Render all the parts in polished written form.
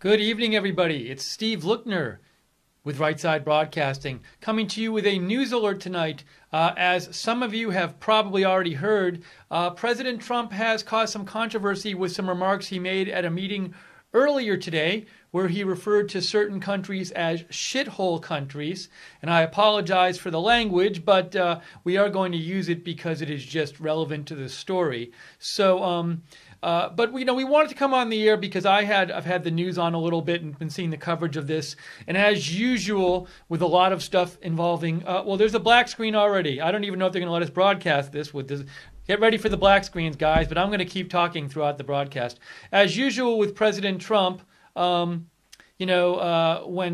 Good evening, everybody. It's Steve Lookner with Right Side Broadcasting, coming to you with a news alert tonight. As some of you have probably already heard, President Trump has caused some controversy with some remarks he made at a meeting earlier today, where he referred to certain countries as shithole countries. And I apologize for the language, but we are going to use it because it is just relevant to the story. So, but we wanted to come on the air because I've had the news on a little bit and been seeing the coverage of this. And as usual, with a lot of stuff involving, well, there's a black screen already. I don't even know if they're going to let us broadcast this with this. Get ready for the black screens, guys, but I'm going to keep talking throughout the broadcast. As usual with President Trump, when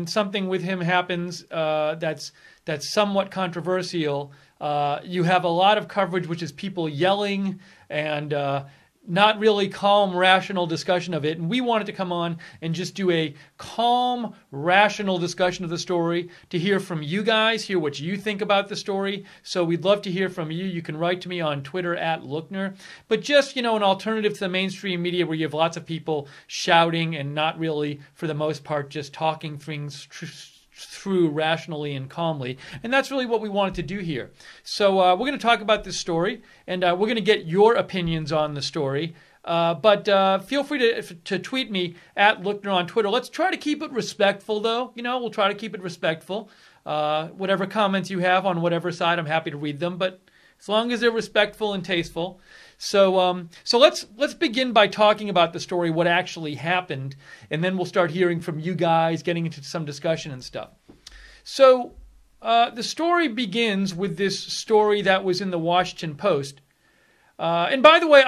something with him happens that's somewhat controversial, you have a lot of coverage, which is people yelling and not really calm, rational discussion of it. And we wanted to come on and just do a calm, rational discussion of the story to hear from you guys, hear what you think about the story. So we'd love to hear from you. You can write to me on Twitter at Lookner. But just, an alternative to the mainstream media where you have lots of people shouting and not really, for the most part, just talking things through rationally and calmly. And that's really what we wanted to do here. So we're going to talk about this story, and we're going to get your opinions on the story. But feel free to tweet me at Lookner on Twitter. Let's try to keep it respectful, though. We'll try to keep it respectful. Whatever comments you have on whatever side, I'm happy to read them. But as long as they're respectful and tasteful. So let's begin by talking about the story, what actually happened, and then we'll start hearing from you guys, getting into some discussion and stuff. So the story begins with this story that was in the Washington Post. And by the way,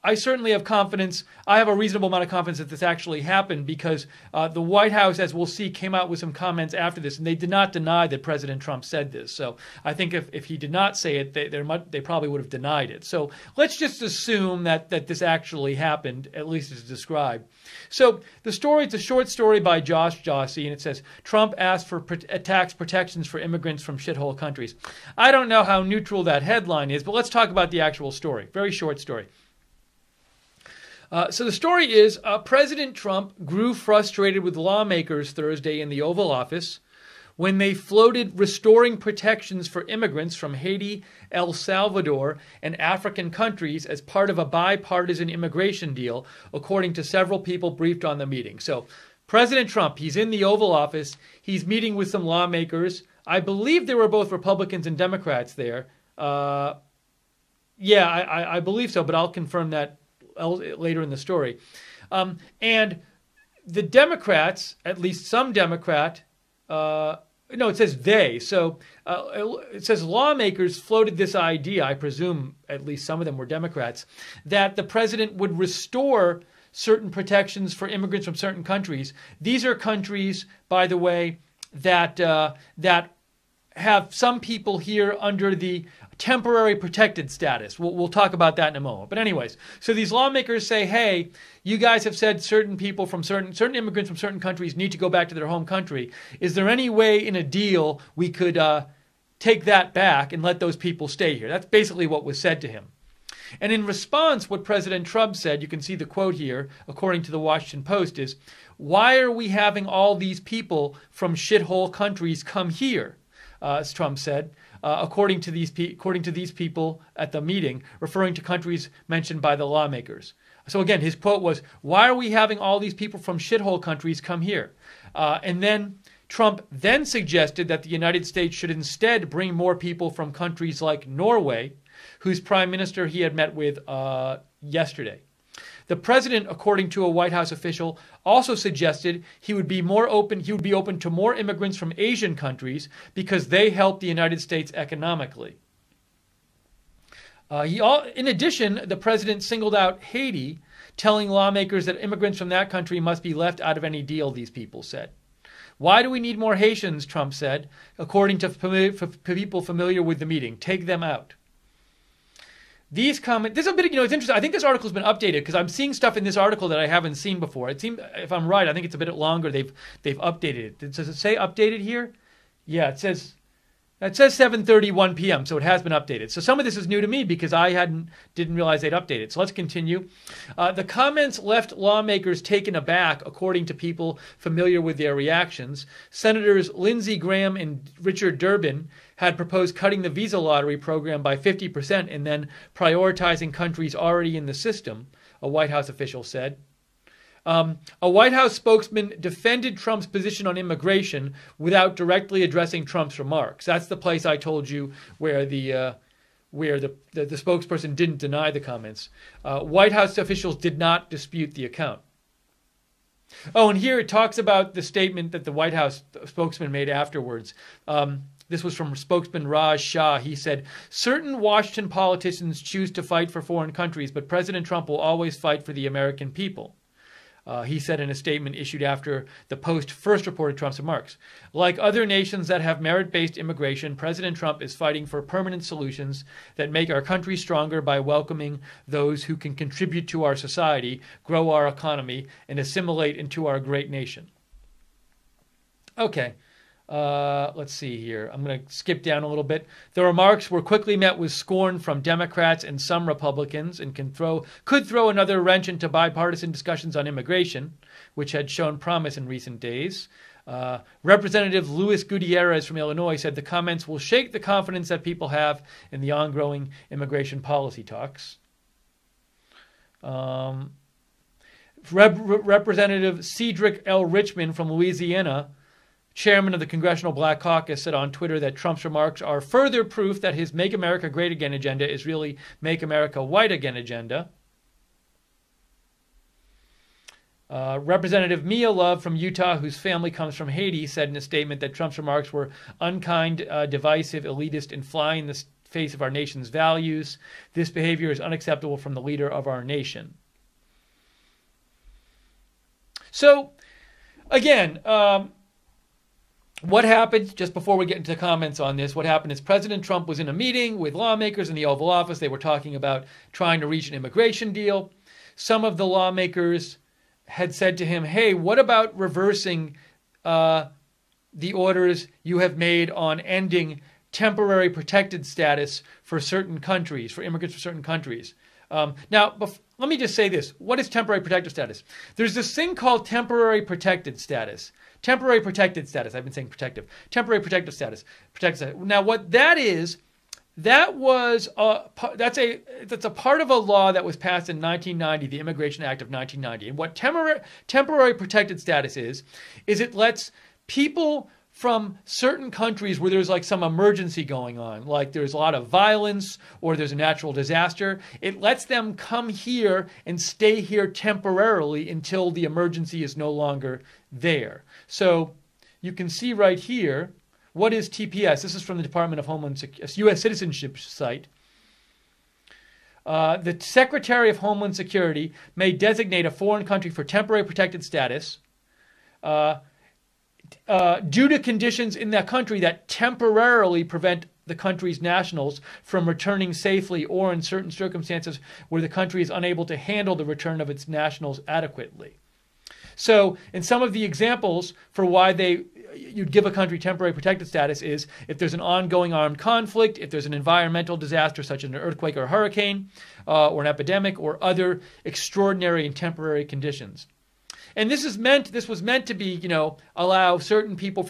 I certainly have confidence. I have a reasonable amount of confidence that this actually happened because the White House, as we'll see, came out with some comments after this, and they did not deny that President Trump said this. So I think if he did not say it, they probably would have denied it. So let's just assume that this actually happened, at least as described. So the story, it's a short story by Josh Jossie, and it says, Trump asked for tax protections for immigrants from shithole countries. I don't know how neutral that headline is, but let's talk about the actual story. Very short story. So the story is, President Trump grew frustrated with lawmakers Thursday in the Oval Office when they floated restoring protections for immigrants from Haiti, El Salvador, and African countries as part of a bipartisan immigration deal, according to several people briefed on the meeting. So President Trump, he's in the Oval Office. He's meeting with some lawmakers. I believe there were both Republicans and Democrats there. I believe so, but I'll confirm that later in the story. And the Democrats, at least some Democrat, it says they. So it says lawmakers floated this idea, I presume at least some of them were Democrats, that the president would restore certain protections for immigrants from certain countries. These are countries, by the way, that have some people here under the Termporary Protected Status. We'll talk about that in a moment. But anyways, so these lawmakers say, hey, you guys have said certain people from certain immigrants from certain countries need to go back to their home country. Is there any way in a deal we could take that back and let those people stay here? That's basically what was said to him. And in response, what President Trump said, you can see the quote here, according to the Washington Post, is, why are we having all these people from shithole countries come here? As Trump said, according to these people at the meeting, referring to countries mentioned by the lawmakers. So again, his quote was, why are we having all these people from shithole countries come here? And then Trump then suggested that the United States should instead bring more people from countries like Norway, whose prime minister he had met with yesterday. The president, according to a White House official, also suggested he would be open to more immigrants from Asian countries because they help the United States economically. In addition, the president singled out Haiti, telling lawmakers that immigrants from that country must be left out of any deal, these people said. Why do we need more Haitians, Trump said, according to people familiar with the meeting. Take them out. These comments, this is a bit, it's interesting. I think this article's been updated because I'm seeing stuff in this article that I haven't seen before. It seems, if I'm right, I think it's a bit longer. They've updated it. Does it say updated here? Yeah, it says It says 7:31 p.m., so it has been updated. So some of this is new to me because I didn't realize they'd updated. So let's continue. The comments left lawmakers taken aback, according to people familiar with their reactions. Senators Lindsey Graham and Richard Durbin had proposed cutting the visa lottery program by 50% and then prioritizing countries already in the system, a White House official said. A White House spokesman defended Trump's position on immigration without directly addressing Trump's remarks. That's the place I told you where the spokesperson didn't deny the comments. White House officials did not dispute the account. Oh, and here it talks about the statement that the White House spokesman made afterwards. This was from spokesman Raj Shah. He said, certain Washington politicians choose to fight for foreign countries, but President Trump will always fight for the American people. He said in a statement issued after the Post first reported Trump's remarks. Like other nations that have merit-based immigration, President Trump is fighting for permanent solutions that make our country stronger by welcoming those who can contribute to our society, grow our economy, and assimilate into our great nation. Okay. Let's see here. I'm going to skip down a little bit. The remarks were quickly met with scorn from Democrats and some Republicans and could throw another wrench into bipartisan discussions on immigration, which had shown promise in recent days. Representative Luis Gutierrez from Illinois said the comments will shake the confidence that people have in the ongoing immigration policy talks. Representative Cedric L. Richmond from Louisiana, chairman of the Congressional Black Caucus, said on Twitter that Trump's remarks are further proof that his Make America Great Again agenda is really Make America White Again agenda. Representative Mia Love from Utah, whose family comes from Haiti, said in a statement that Trump's remarks were unkind, divisive, elitist, and fly in the face of our nation's values. This behavior is unacceptable from the leader of our nation. So, again, what happened, just before we get into comments on this, what happened is President Trump was in a meeting with lawmakers in the Oval Office. They were talking about trying to reach an immigration deal. Some of the lawmakers had said to him, hey, what about reversing the orders you have made on ending temporary protected status for certain countries, for immigrants from certain countries? Now, let me just say this. What is temporary protected status? There's this thing called temporary protected status. Temporary protected status. I've been saying protective. Temporary protected status. Protected status. Now, what that is, that's a part of a law that was passed in 1990, the Immigration Act of 1990. And what temporary protected status is it lets people from certain countries where there's like some emergency going on, like there's a lot of violence or there's a natural disaster, it lets them come here and stay here temporarily until the emergency is no longer there. So you can see right here, what is TPS? This is from the Department of Homeland Security, U.S. citizenship site. The Secretary of Homeland Security may designate a foreign country for temporary protected status due to conditions in that country that temporarily prevent the country's nationals from returning safely, or in certain circumstances where the country is unable to handle the return of its nationals adequately. So in some of the examples for why you'd give a country temporary protected status is if there's an ongoing armed conflict, if there's an environmental disaster such as an earthquake or hurricane, or an epidemic, or other extraordinary and temporary conditions. And this was meant to be, allow certain people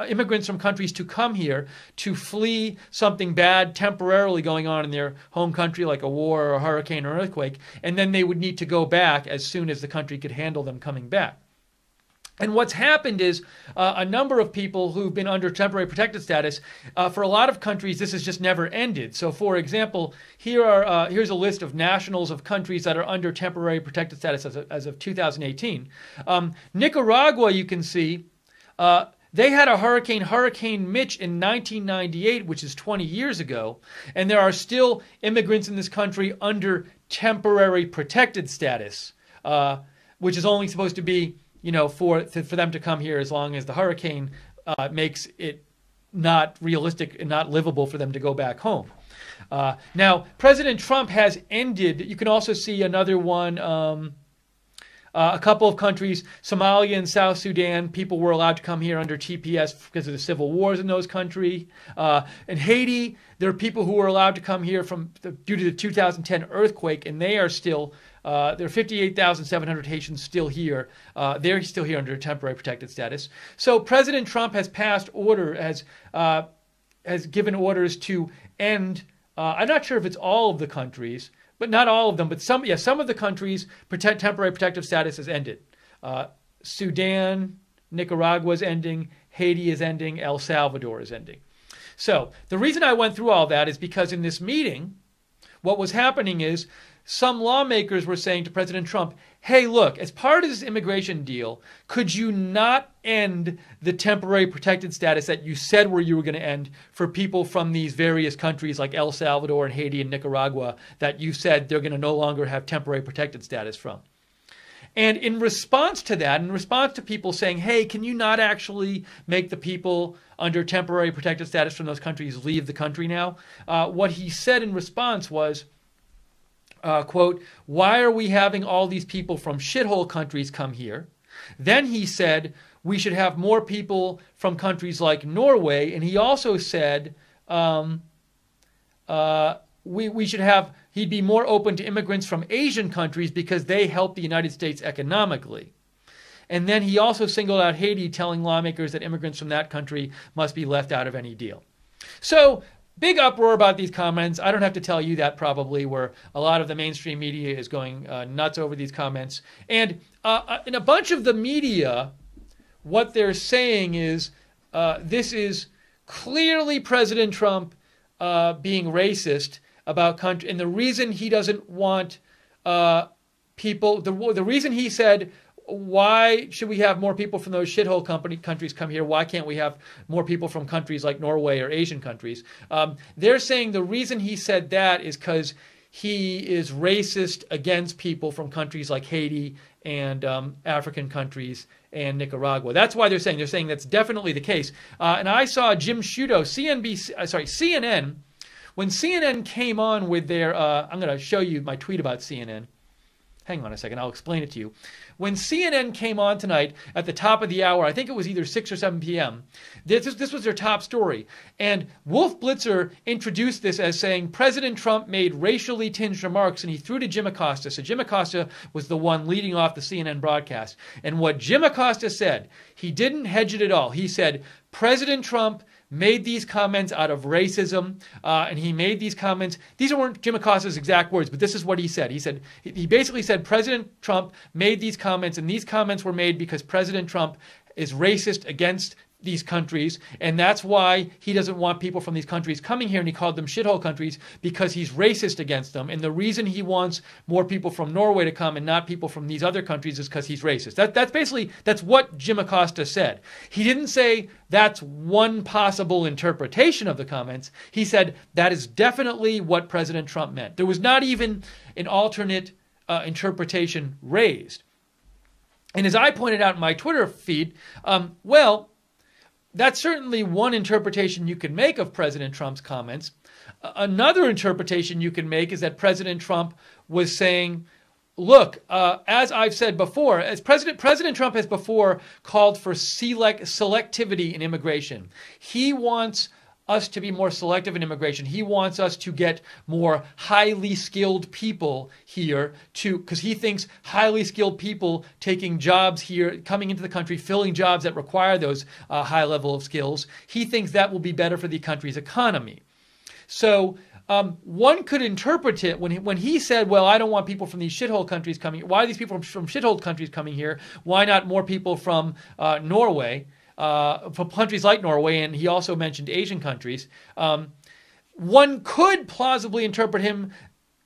immigrants from countries to come here to flee something bad temporarily going on in their home country, like a war or a hurricane or earthquake, and then they would need to go back as soon as the country could handle them coming back. And what's happened is a number of people who've been under temporary protected status, for a lot of countries, this has just never ended. So, for example, here's a list of nationals of countries that are under temporary protected status as of 2018. Nicaragua, you can see, they had a Hurricane Mitch in 1998, which is 20 years ago, and there are still immigrants in this country under temporary protected status, which is only supposed to be for them to come here as long as the hurricane makes it not realistic and not livable for them to go back home. Now, President Trump has ended. You can also see another one. A couple of countries, Somalia and South Sudan, people were allowed to come here under TPS because of the civil wars in those countries. In Haiti, there are people who were allowed to come here due to the 2010 earthquake, and they are still, there are 58,700 Haitians still here. They're still here under temporary protected status. So President Trump has has given orders to end, I'm not sure if it's all of the countries, but not all of them, but some of the countries, temporary protective status is ended. Sudan, Nicaragua is ending, Haiti is ending, El Salvador is ending. So the reason I went through all that is because in this meeting, what was happening is some lawmakers were saying to President Trump, hey, look, as part of this immigration deal, could you not end the temporary protected status that you said where you were going to end for people from these various countries like El Salvador and Haiti and Nicaragua that you said they're going to no longer have temporary protected status from? And in response to that, in response to people saying, hey, can you not actually make the people under temporary protected status from those countries leave the country now? What he said in response was, quote, why are we having all these people from shithole countries come here? Then he said we should have more people from countries like Norway. And he also said we should have, he'd be more open to immigrants from Asian countries because they help the United States economically. And then he also singled out Haiti, telling lawmakers that immigrants from that country must be left out of any deal. So big uproar about these comments. I don't have to tell you that probably, where a lot of the mainstream media is going nuts over these comments. And in a bunch of the media, what they're saying is this is clearly President Trump being racist about country. And the reason he doesn't want people, the reason he said, why should we have more people from those shithole countries come here? Why can't we have more people from countries like Norway or Asian countries? They're saying the reason he said that is because he is racist against people from countries like Haiti and African countries and Nicaragua. That's why they're saying that's definitely the case. And I saw Jim Sciutto, CNN, when CNN came on with their, I'm going to show you my tweet about CNN. Hang on a second, I'll explain it to you. When CNN came on tonight at the top of the hour, I think it was either 6 or 7 p.m., this was their top story. And Wolf Blitzer introduced this as saying President Trump made racially tinged remarks, and he threw to Jim Acosta. So Jim Acosta was the one leading off the CNN broadcast. And what Jim Acosta said, he didn't hedge it at all. He said, President Trump made these comments out of racism, and he made these comments. These weren't Jim Acosta's exact words, but this is what he said. He basically said President Trump made these comments, and these comments were made because President Trump is racist against these countries, and that's why he doesn't want people from these countries coming here, and he called them shithole countries because he's racist against them. And the reason he wants more people from Norway to come and not people from these other countries is because he's racist. That's what Jim Acosta said. He didn't say that's one possible interpretation of the comments. He said that is definitely what President Trump meant. There was not even an alternate interpretation raised. And as I pointed out in my Twitter feed, that's certainly one interpretation you can make of President Trump's comments. Another interpretation you can make is that President Trump was saying, look, as I've said before, as President Trump has before called for selectivity in immigration. He wants us to be more selective in immigration. He wants us to get more highly skilled people here because he thinks highly skilled people taking jobs here, coming into the country, filling jobs that require those high level of skills, he thinks that will be better for the country's economy. So one could interpret it when he said, well, I don't want people from these shithole countries coming. Why are these people from shithole countries coming here? Why not more people from Norway? From countries like Norway, and he also mentioned Asian countries. One could plausibly interpret him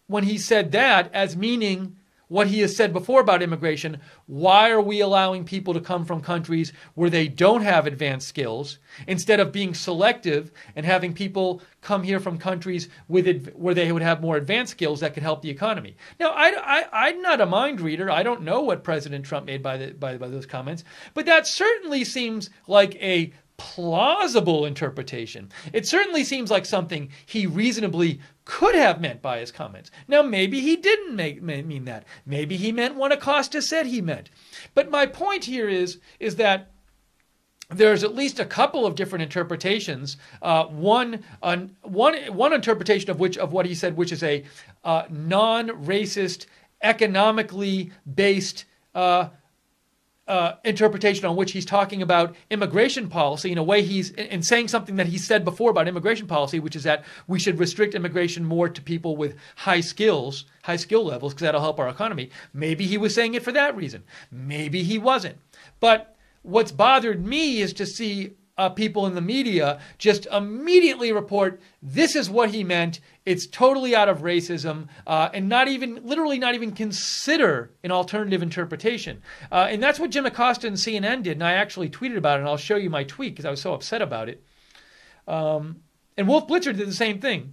when he said that as meaning what he has said before about immigration. Why are we allowing people to come from countries where they don't have advanced skills instead of being selective and having people come here from countries where they would have more advanced skills that could help the economy? Now, I'm not a mind reader. I don't know what President Trump made by those comments, but that certainly seems like a plausible interpretation. It certainly seems like something he reasonably could have meant by his comments. Now, maybe he didn't mean that. Maybe he meant what Acosta said he meant. But my point here is that there's at least a couple of different interpretations. One interpretation of what he said, which is a non-racist, economically based interpretation on which he's talking about immigration policy in a way and saying something that he said before about immigration policy, which is that we should restrict immigration more to people with high skill levels because that'll help our economy. Maybe he was saying it for that reason. Maybe he wasn't. But what's bothered me is to see people in the media just immediately report this is what he meant. It's totally out of racism, and literally not even consider an alternative interpretation. And that's what Jim Acosta and CNN did. And I actually tweeted about it, and I'll show you my tweet because I was so upset about it. And Wolf Blitzer did the same thing.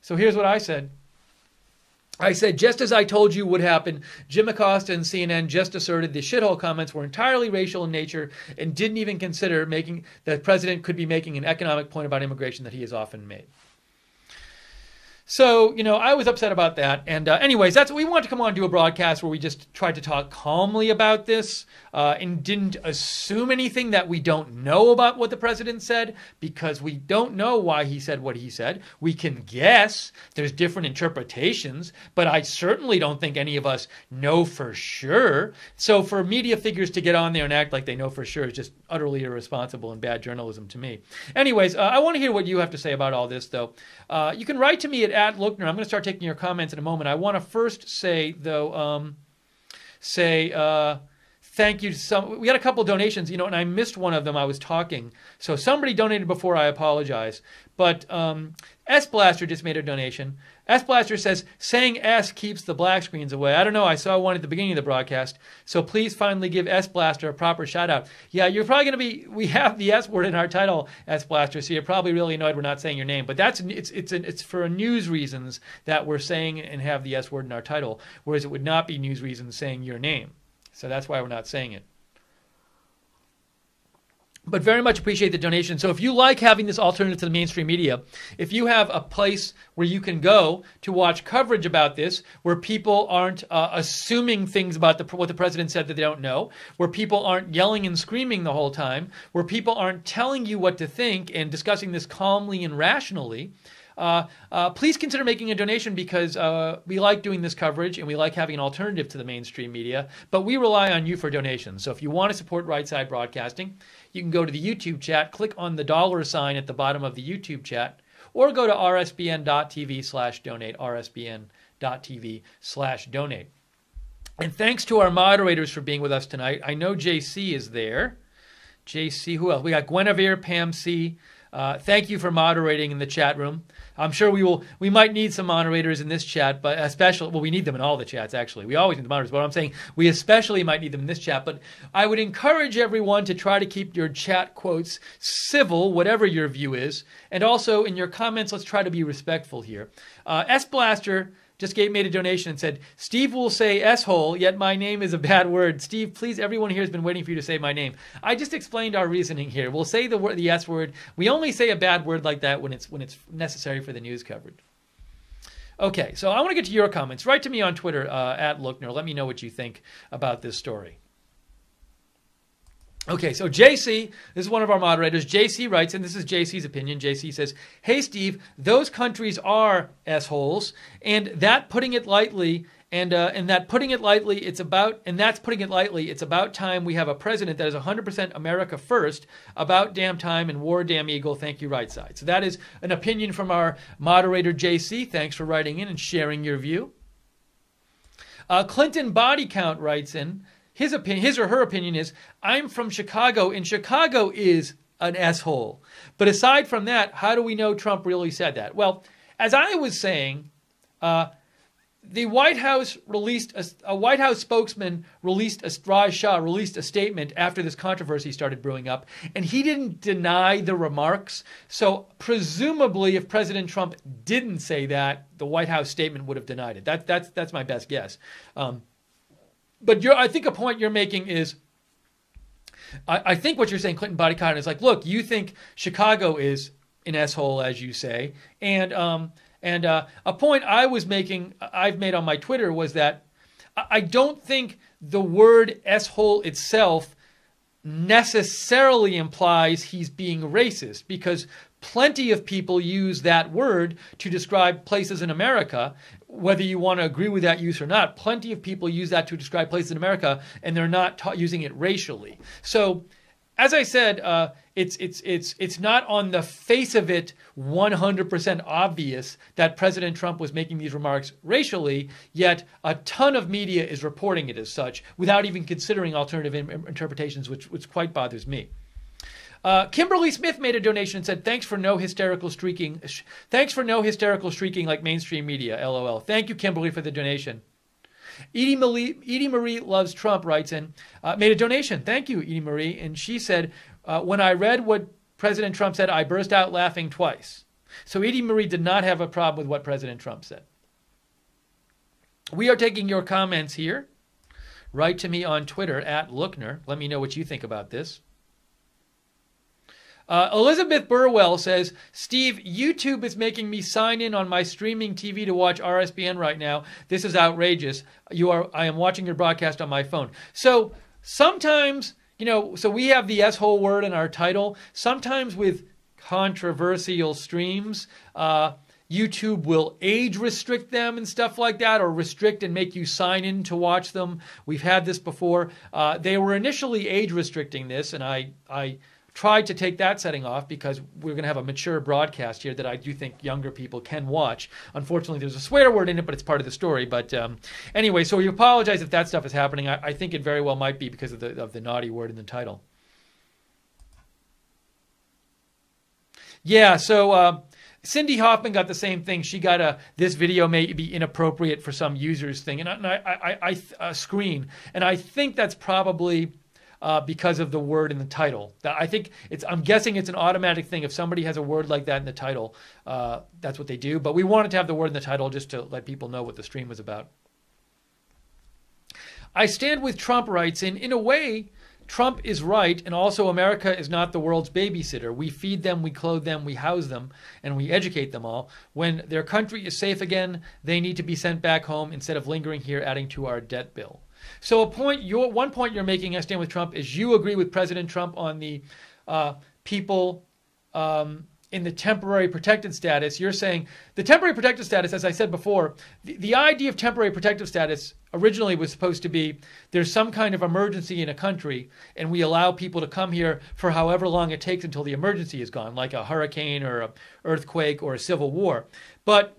So here's what I said. I said, just as I told you would happen, Jim Acosta and CNN just asserted the shithole comments were entirely racial in nature and didn't even consider that the president could be making an economic point about immigration that he has often made. So, I was upset about that. And anyways, that's what we wanted to come on and do a broadcast where we just tried to talk calmly about this and didn't assume anything that we don't know about what the president said because we don't know why he said what he said. We can guess. There's different interpretations, but I certainly don't think any of us know for sure. So for media figures to get on there and act like they know for sure is just utterly irresponsible and bad journalism to me. Anyways, I want to hear what you have to say about all this, though. You can write to me at Lookner. I'm going to start taking your comments in a moment. I want to first say, though, thank you to some. We had a couple donations, and I missed one of them. I was talking. So somebody donated before. I apologize. But S Blaster just made a donation. S Blaster says, saying S keeps the black screens away. I don't know. I saw one at the beginning of the broadcast. So please finally give S Blaster a proper shout out. Yeah, you're probably going to we have the S word in our title, S Blaster, so you're probably really annoyed we're not saying your name. But it's for news reasons that we're saying and have the S word in our title, whereas it would not be news reasons saying your name. So that's why we're not saying it. But very much appreciate the donation. So if you like having this alternative to the mainstream media, if you have a place where you can go to watch coverage about this, where people aren't assuming things about what the president said that they don't know, where people aren't yelling and screaming the whole time, where people aren't telling you what to think and discussing this calmly and rationally, please consider making a donation because we like doing this coverage and we like having an alternative to the mainstream media, but we rely on you for donations. So if you want to support Right Side Broadcasting, you can go to the YouTube chat, click on the $ sign at the bottom of the YouTube chat, or go to rsbn.tv/donate, rsbn.tv/donate. And thanks to our moderators for being with us tonight. I know JC is there. JC, who else? We got Guinevere, Pam C. Thank you for moderating in the chat room. I'm sure we might need some moderators in this chat, but we need them in all the chats, actually. We always need the moderators, but I'm saying we especially might need them in this chat. But I would encourage everyone to try to keep your chat quotes civil, whatever your view is. And also in your comments, let's try to be respectful here. S Blaster just made a donation and said, Steve will say S-hole, yet my name is a bad word. Steve, please, everyone here has been waiting for you to say my name. I just explained our reasoning here. We'll say the S word. We only say a bad word like that when it's necessary for the news coverage. Okay, so I want to get to your comments. Write to me on Twitter, at Lookner. Let me know what you think about this story. Okay, so JC, this is one of our moderators. JC writes, and this is JC's opinion. JC says, "Hey Steve, those countries are S-holes, and that putting it lightly, it's about time we have a president that is 100% America first. About damn time and war damn eagle. Thank you, Right Side." So that is an opinion from our moderator JC. Thanks for writing in and sharing your view. Clinton Body Count writes in. His or her opinion is, I'm from Chicago, and Chicago is an S-hole. But aside from that, how do we know Trump really said that? Well, as I was saying, the White House a White House spokesman Raj Shah released a statement after this controversy started brewing up, and he didn't deny the remarks. So presumably, if President Trump didn't say that, the White House statement would have denied it. That's my best guess. But I think a point you're making is I think what you're saying, Clinton Bodycotton, is like, look, you think Chicago is an S-hole, as you say, and a point I've made on my Twitter was that I don't think the word S-hole itself necessarily implies he's being racist, because plenty of people use that word to describe places in America, whether you want to agree with that use or not. Plenty of people use that to describe places in America, and they're not using it racially. So, as I said, it's not on the face of it 100% obvious that President Trump was making these remarks racially, yet a ton of media is reporting it as such without even considering alternative interpretations, which quite bothers me. Kimberly Smith made a donation and said, thanks for no hysterical streaking like mainstream media, LOL. Thank you, Kimberly, for the donation. Edie Marie Loves Trump writes in, made a donation. Thank you, Edie Marie. And she said, when I read what President Trump said, I burst out laughing twice. So Edie Marie did not have a problem with what President Trump said. We are taking your comments here. Write to me on Twitter @Lookner. Let me know what you think about this. Elizabeth Burwell says, Steve, YouTube is making me sign in on my streaming TV to watch RSBN right now. This is outrageous. I am watching your broadcast on my phone. So sometimes, so we have the S-hole word in our title. Sometimes with controversial streams, YouTube will age restrict them and stuff like that, or restrict and make you sign in to watch them. We've had this before. They were initially age restricting this, and I tried to take that setting off because we're going to have a mature broadcast here that I do think younger people can watch. Unfortunately, there's a swear word in it, but it's part of the story. But anyway, so we apologize if that stuff is happening. I think it very well might be because of the naughty word in the title. Yeah, so Cindy Hoffman got the same thing. She got this video may be inappropriate for some users thing, and I screen, and I think that's probably because of the word in the title. I'm guessing it's an automatic thing. If somebody has a word like that in the title, that's what they do. But we wanted to have the word in the title just to let people know what the stream was about. I stand with Trump writes in a way, Trump is right, and also America is not the world's babysitter. We feed them, we clothe them, we house them, and we educate them all. When their country is safe again, they need to be sent back home instead of lingering here adding to our debt bill. So one point you're making, I stand with Trump, is you agree with President Trump on the people in the temporary protected status. You're saying the temporary protected status, as I said before, the idea of temporary protected status originally was supposed to be there's some kind of emergency in a country and we allow people to come here for however long it takes until the emergency is gone, like a hurricane or an earthquake or a civil war. But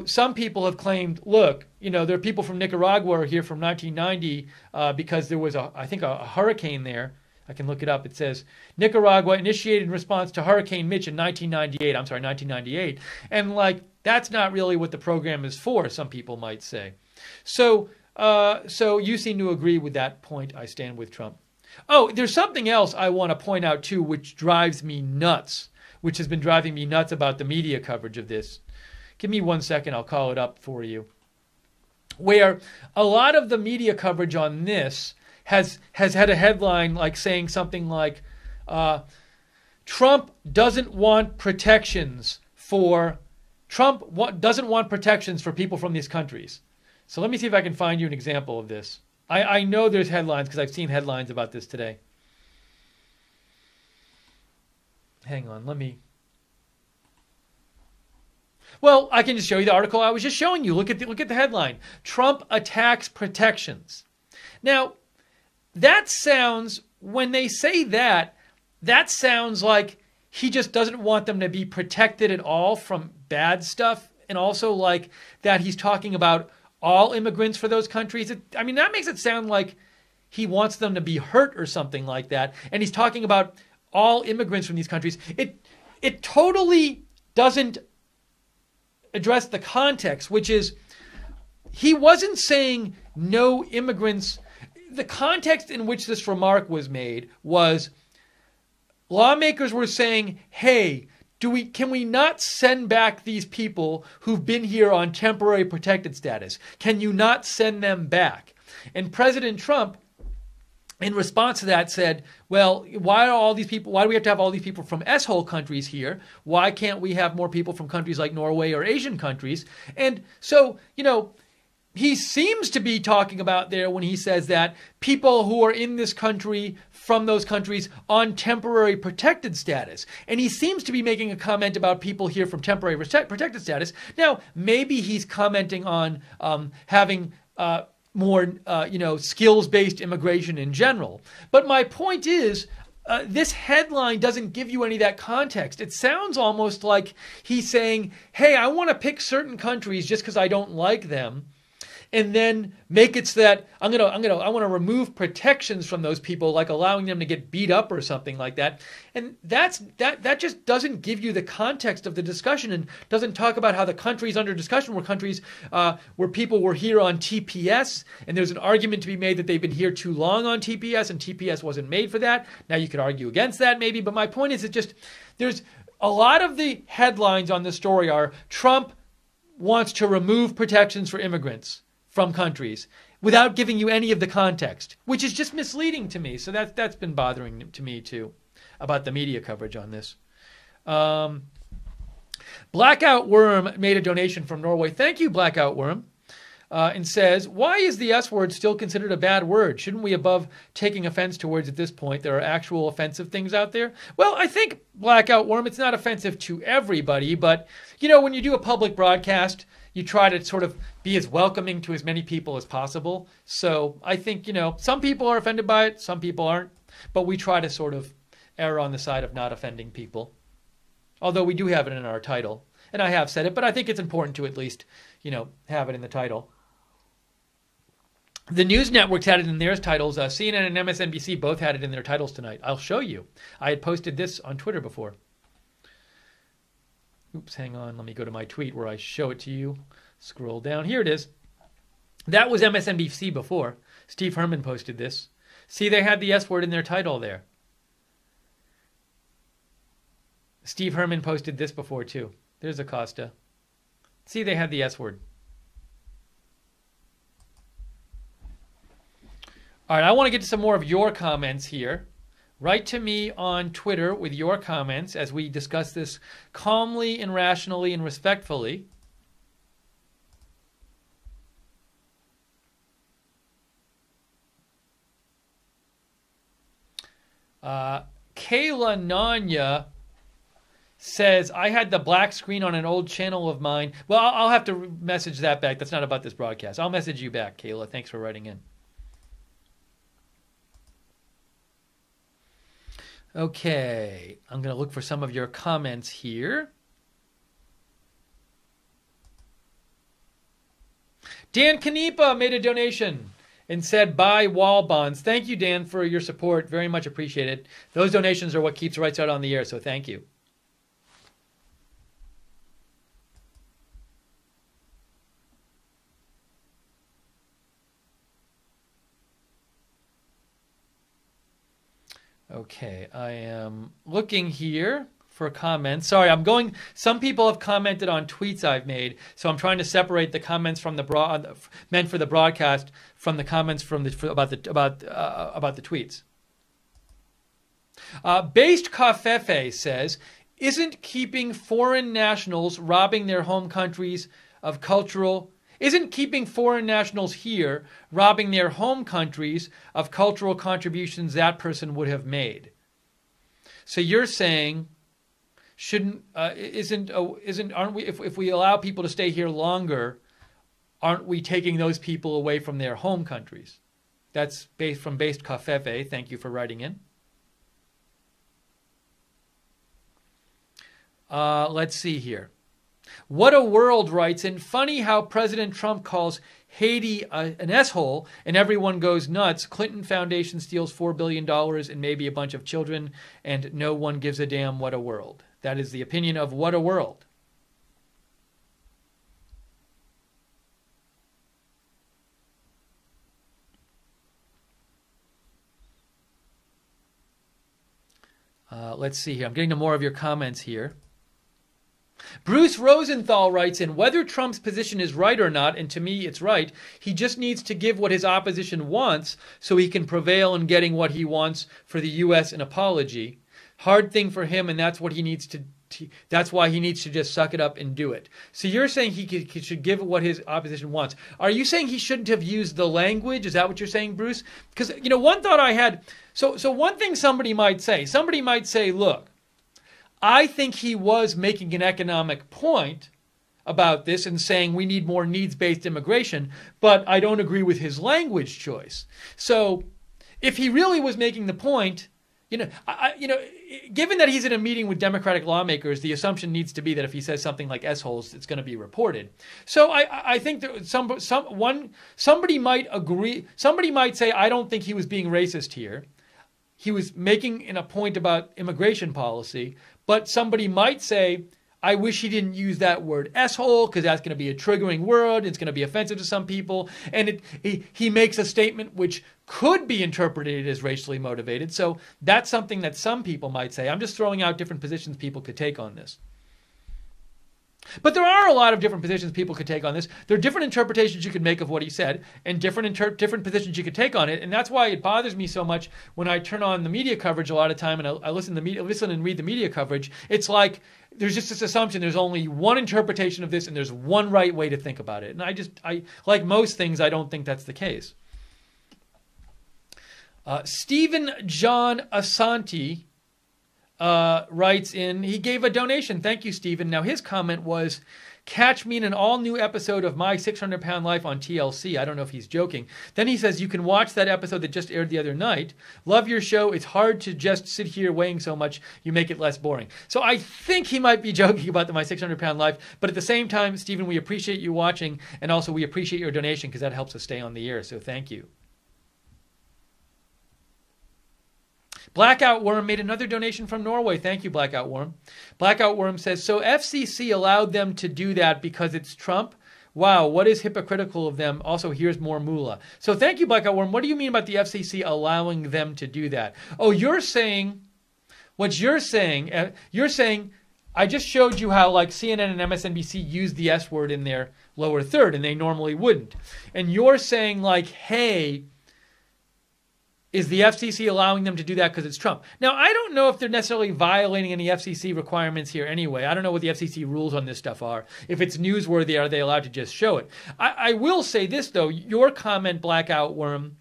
some people have claimed, look, there are people from Nicaragua who are here from 1990 because there was, I think, a hurricane there. I can look it up. It says, Nicaragua initiated in response to Hurricane Mitch in 1998. And, that's not really what the program is for, some people might say. So you seem to agree with that point. I stand with Trump. Oh, there's something else I want to point out, too, which drives me nuts, which has been driving me nuts about the media coverage of this. Give me 1 second, I'll call it up for you. Where a lot of the media coverage on this has had a headline saying something like, Trump doesn't want protections for people from these countries. So let me see if I can find you an example of this. I know there's headlines because I've seen headlines about this today. Hang on, Well, I can just show you the article I was just showing you. Look at the headline. Trump attacks protections. Now, that sounds, when they say that sounds like he just doesn't want them to be protected at all from bad stuff, and also like that he's talking about all immigrants for those countries. That makes it sound like he wants them to be hurt or something like that, and he's talking about all immigrants from these countries. It totally doesn't address the context, which is he wasn't saying no immigrants. The context in which this remark was made was lawmakers were saying, hey, can we not send back these people who've been here on temporary protected status? Can you not send them back? And President Trump in response to that said, well, why do we have to have all these people from S-hole countries here? Why can't we have more people from countries like Norway or Asian countries? And so, he seems to be talking about there when he says that people who are in this country from those countries on temporary protected status. And he seems to be making a comment about people here from temporary protected status. Now, maybe he's commenting on having more, skills-based immigration in general. But my point is, this headline doesn't give you any of that context. It sounds almost like he's saying, hey, I want to pick certain countries just because I don't like them, and then make it so that I want to remove protections from those people, like allowing them to get beat up or something like that. And that just doesn't give you the context of the discussion, and doesn't talk about how the countries under discussion were countries where people were here on TPS, and there's an argument to be made that they've been here too long on TPS, and TPS wasn't made for that. Now you could argue against that maybe, but my point is there's a lot of the headlines on this story are Trump wants to remove protections for immigrants from countries without giving you any of the context, which is just misleading to me. So that's been bothering to me too, about the media coverage on this. Blackout Worm made a donation from Norway. Thank you, Blackout Worm. And says, why is the S word still considered a bad word? Shouldn't we above taking offense towards at this point? There are actual offensive things out there. Well, I think, Blackout Worm, it's not offensive to everybody, but, when you do a public broadcast, you try to sort of be as welcoming to as many people as possible. So I think, some people are offended by it, some people aren't, but we try to sort of err on the side of not offending people. Although we do have it in our title, and I have said it, but I think it's important to at least, have it in the title. The news networks had it in their titles. CNN and MSNBC both had it in their titles tonight. I'll show you. I had posted this on Twitter before. Oops, hang on. Let me go to my tweet where I show it to you. Scroll down. Here it is. That was MSNBC before. Steve Herman posted this. See, they had the S word in their title there. Steve Herman posted this before, too. There's Acosta. See, they had the S word. All right, I want to get to some more of your comments here. Write to me on Twitter with your comments as we discuss this calmly and rationally and respectfully. Kayla Nanya says, I had the black screen on an old channel of mine. Well, I'll have to message that back. That's not about this broadcast. I'll message you back, Kayla. Thanks for writing in. Okay, I'm going to look for some of your comments here. Dan Canepa made a donation and said, buy wall bonds. Thank you, Dan, for your support. Very much appreciated. Those donations are what keeps Rights Out on the air, so thank you. Okay, I am looking here for comments. Sorry, some people have commented on tweets I've made, so I'm trying to separate the comments from meant for the broadcast from the comments about the tweets. Based Kafefe says, isn't keeping foreign nationals robbing their home countries of cultural Isn't keeping foreign nationals here robbing their home countries of cultural contributions that person would have made? So you're saying, aren't we, if we allow people to stay here longer, aren't we taking those people away from their home countries? That's from Based Kafefe. Thank you for writing in. Let's see here. What a World writes in, funny how President Trump calls Haiti an S-hole and everyone goes nuts. Clinton Foundation steals $4 billion and maybe a bunch of children and no one gives a damn. What a world. That is the opinion of What a World. Let's see here. I'm getting to more of your comments here. Bruce Rosenthal writes in, whether Trump's position is right or not, and to me it's right, he just needs to give what his opposition wants so he can prevail in getting what he wants for the U.S. an apology. Hard thing for him, and that's what he needs to. That's why he needs to just suck it up and do it. So you're saying he should give what his opposition wants. Are you saying he shouldn't have used the language? Is that what you're saying, Bruce? Because, one thought I had, so one thing somebody might say, look, I think he was making an economic point about this and saying we need more needs-based immigration, but I don't agree with his language choice. So if he really was making the point, given that he's in a meeting with Democratic lawmakers, the assumption needs to be that if he says something like S-holes, it's going to be reported. So I think that somebody might agree. Somebody might say, I don't think he was being racist here. He was making a point about immigration policy. But somebody might say, I wish he didn't use that word S-hole because that's going to be a triggering word. It's going to be offensive to some people. And he makes a statement which could be interpreted as racially motivated. So that's something that some people might say. I'm just throwing out different positions people could take on this. But there are a lot of different positions people could take on this. There are different interpretations you could make of what he said and different positions you could take on it. And that's why it bothers me so much when I turn on the media coverage a lot of time and I listen and read the media coverage. It's like there's just this assumption there's only one interpretation of this and there's one right way to think about it. And I like most things, I don't think that's the case. Stephen John Asante writes in, he gave a donation. Thank you, Stephen. Now, his comment was, catch me in an all-new episode of My 600-Pound Life on TLC. I don't know if he's joking. Then he says, you can watch that episode that just aired the other night. Love your show. It's hard to just sit here weighing so much. You make it less boring. So I think he might be joking about the My 600-Pound Life. But at the same time, Stephen, we appreciate you watching. And also, we appreciate your donation because that helps us stay on the air. So thank you. Blackout Worm made another donation from Norway. Thank you, Blackout Worm. Blackout Worm says, so FCC allowed them to do that because it's Trump? Wow, what is hypocritical of them? Also, here's more moolah. So thank you, Blackout Worm. What do you mean about the FCC allowing them to do that? Oh, you're saying, I just showed you how like CNN and MSNBC use the S word in their lower third, and they normally wouldn't. And you're saying like, hey, is the FCC allowing them to do that because it's Trump? Now, I don't know if they're necessarily violating any FCC requirements here anyway. I don't know what the FCC rules on this stuff are. If it's newsworthy, are they allowed to just show it? I will say this, though. Your comment, Blackout Worm,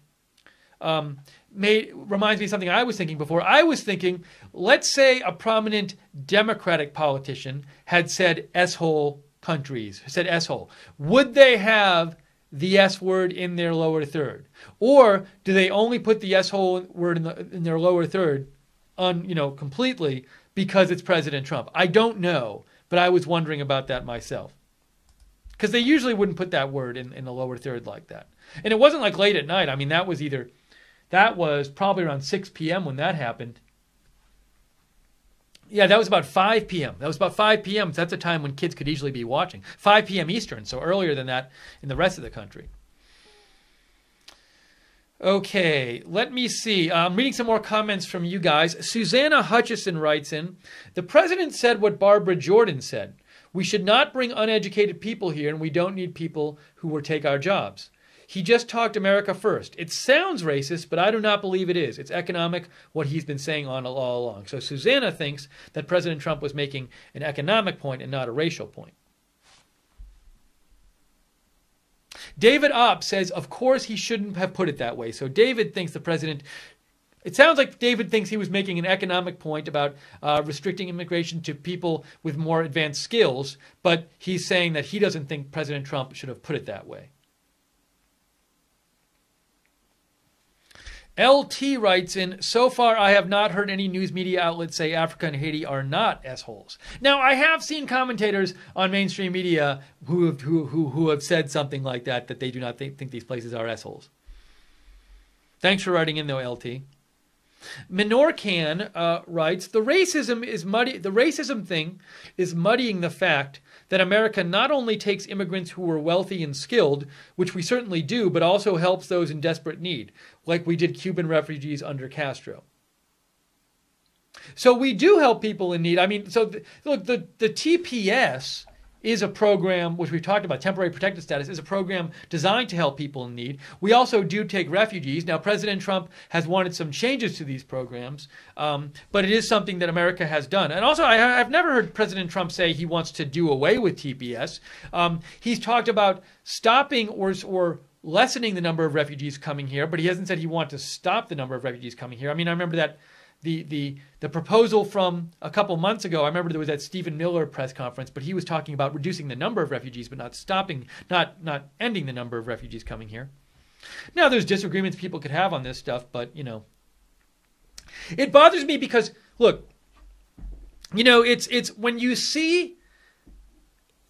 reminds me of something I was thinking before. I was thinking, let's say a prominent Democratic politician had said S-hole countries, said S-hole. Would they have the S word in their lower third? Or do they only put the S-hole word in their lower third completely because it's President Trump? I don't know, but I was wondering about that myself. Because they usually wouldn't put that word in the lower third like that. And it wasn't like late at night. I mean, that was probably around 6 p.m. when that happened. Yeah, that was about 5 p.m. So that's a time when kids could easily be watching. 5 p.m. Eastern, so earlier than that in the rest of the country. Okay, let me see. I'm reading some more comments from you guys. Susanna Hutchison writes in, the president said what Barbara Jordan said. We should not bring uneducated people here, and we don't need people who will take our jobs. He just talked America first. It sounds racist, but I do not believe it is. It's economic, what he's been saying all along. So Susanna thinks that President Trump was making an economic point and not a racial point. David Opp says, of course he shouldn't have put it that way. So David thinks the president... It sounds like David thinks he was making an economic point about restricting immigration to people with more advanced skills, but he's saying that he doesn't think President Trump should have put it that way. LT writes in, so far I have not heard any news media outlets say Africa and Haiti are not S-holes. Now, I have seen commentators on mainstream media who have said something like that they do not think these places are S-holes. Thanks for writing in, though, LT. Minorcan writes, the racism thing is muddying the fact that America not only takes immigrants who are wealthy and skilled, which we certainly do, but also helps those in desperate need, like we did Cuban refugees under Castro. So we do help people in need. I mean, so look, the TPS is a program, which we've talked about, Temporary Protected Status, is a program designed to help people in need. We also do take refugees. Now, President Trump has wanted some changes to these programs, but it is something that America has done. And also, I've never heard President Trump say he wants to do away with TPS. He's talked about stopping or lessening the number of refugees coming here, but he hasn't said he wants to stop the number of refugees coming here. I mean, I remember that the proposal from a couple months ago, I remember there was that Stephen Miller press conference, but he was talking about reducing the number of refugees, but not ending the number of refugees coming here. Now, there's disagreements people could have on this stuff, but, it bothers me because, look, it's when you see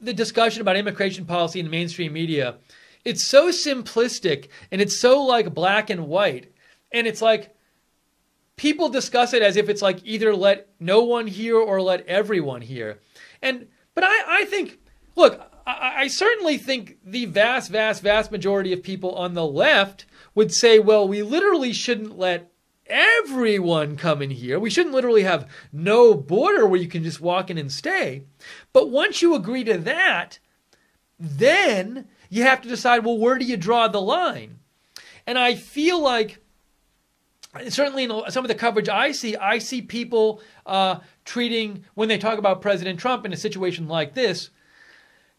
the discussion about immigration policy in the mainstream media, it's so simplistic and it's so like black and white, and it's like, people discuss it as if it's like either let no one here or let everyone here. But I think, look, I certainly think the vast, vast, vast majority of people on the left would say, well, we literally shouldn't let everyone come in here. We shouldn't literally have no border where you can just walk in and stay. But once you agree to that, then you have to decide, well, where do you draw the line? And I feel like, certainly in some of the coverage I see people treating, when they talk about President Trump in a situation like this,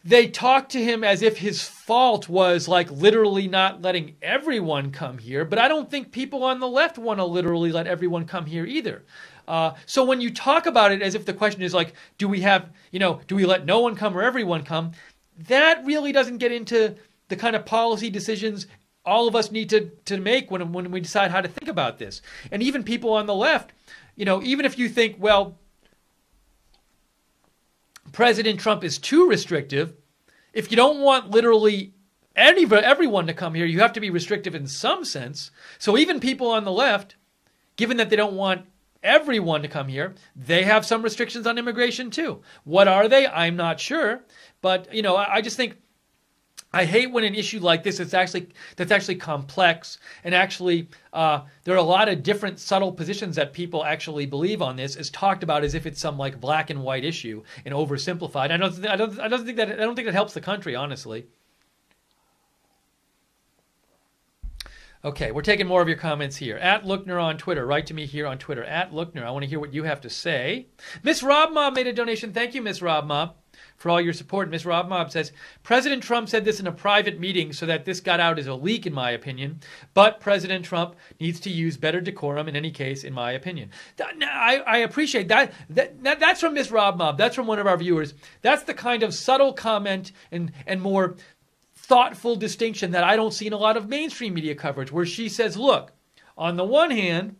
they talk to him as if his fault was like literally not letting everyone come here. But I don't think people on the left want to literally let everyone come here either. So when you talk about it as if the question is like, do we let no one come or everyone come? That really doesn't get into the kind of policy decisions all of us need to make when we decide how to think about this. And even people on the left, even if you think, well, President Trump is too restrictive, if you don't want literally everyone to come here, you have to be restrictive in some sense. So even people on the left, given that they don't want everyone to come here, they have some restrictions on immigration too. What are they? I'm not sure. But, I just think, I hate when an issue like this that's actually complex, and actually there are a lot of different subtle positions that people actually believe on this is talked about as if it's some like black and white issue and oversimplified. I don't think that helps the country, honestly. Okay, we're taking more of your comments here. At Lookner on Twitter. Write to me here on Twitter. At Lookner. I want to hear what you have to say. Miss Rob Mob made a donation. Thank you, Miss Rob Mob, for all your support. Miss Rob Mob says, President Trump said this in a private meeting, so that this got out is a leak, in my opinion. But President Trump needs to use better decorum in any case, in my opinion. I appreciate that. That's from Miss Rob Mob. That's from one of our viewers. That's the kind of subtle comment and more thoughtful distinction that I don't see in a lot of mainstream media coverage, where she says, look, on the one hand,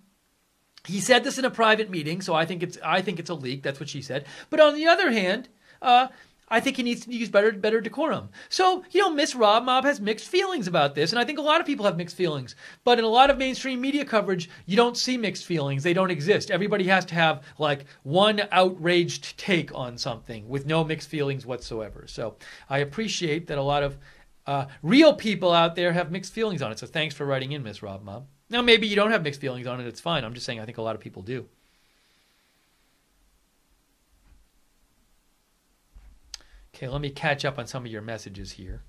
he said this in a private meeting, so I think it's a leak. That's what she said. But on the other hand, I think he needs to use better decorum. So, Miss Rob Mob has mixed feelings about this, and I think a lot of people have mixed feelings. But in a lot of mainstream media coverage, you don't see mixed feelings. They don't exist. Everybody has to have like one outraged take on something with no mixed feelings whatsoever. So I appreciate that a lot of real people out there have mixed feelings on it. So thanks for writing in, Miss Rob Mob. Now, maybe you don't have mixed feelings on it. It's fine. I'm just saying I think a lot of people do. Okay, let me catch up on some of your messages here.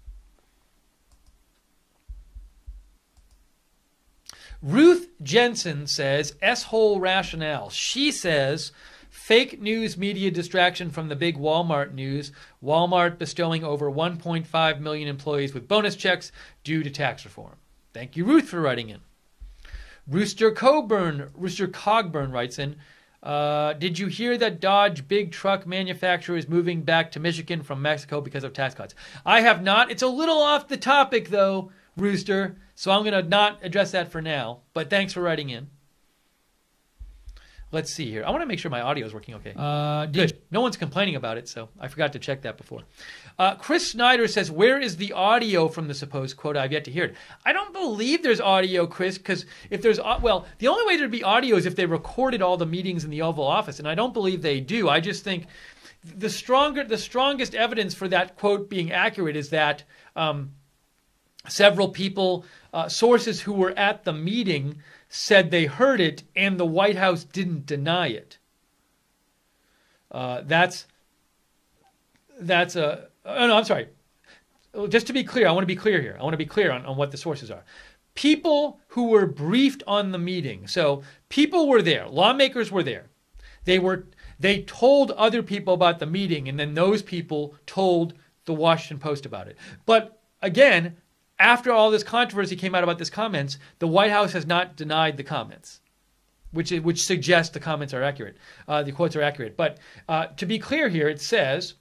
Ruth Jensen says, S-hole rationale. She says, fake news media distraction from the big Walmart news. Walmart bestowing over 1.5 million employees with bonus checks due to tax reform. Thank you, Ruth, for writing in. Rooster Cogburn writes in, did you hear that Dodge big truck manufacturer is moving back to Michigan from Mexico because of tax cuts? I have not. It's a little off the topic, though, Rooster, so I'm going to not address that for now. But thanks for writing in. Let's see here. I want to make sure my audio is working okay. Good. No one's complaining about it, so I forgot to check that before. Chris Snyder says, where is the audio from the supposed quote? I've yet to hear it. I don't believe there's audio, Chris, because if there's, the only way there'd be audio is if they recorded all the meetings in the Oval Office, and I don't believe they do. I just think the strongest evidence for that quote being accurate is that several people, sources who were at the meeting, said they heard it, and the White House didn't deny it. That's a. Oh no, I'm sorry. Just to be clear, I want to be clear here. I want to be clear on what the sources are. People who were briefed on the meeting. So people were there. Lawmakers were there. They told other people about the meeting, and then those people told the Washington Post about it. But again, after all this controversy came out about these comments, the White House has not denied the comments, which suggests the comments are accurate. The quotes are accurate. But to be clear here, it says,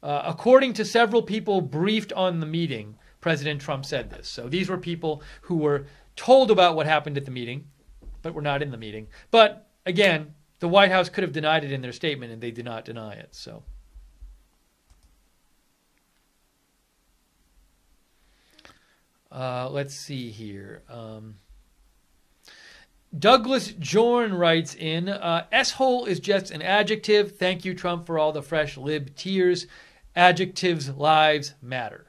according to several people briefed on the meeting, President Trump said this. So these were people who were told about what happened at the meeting, but were not in the meeting. But again, the White House could have denied it in their statement, and they did not deny it. So. Let's see here. Douglas Jorn writes in, S-hole is just an adjective. Thank you, Trump, for all the fresh lib tears. Adjectives' lives matter.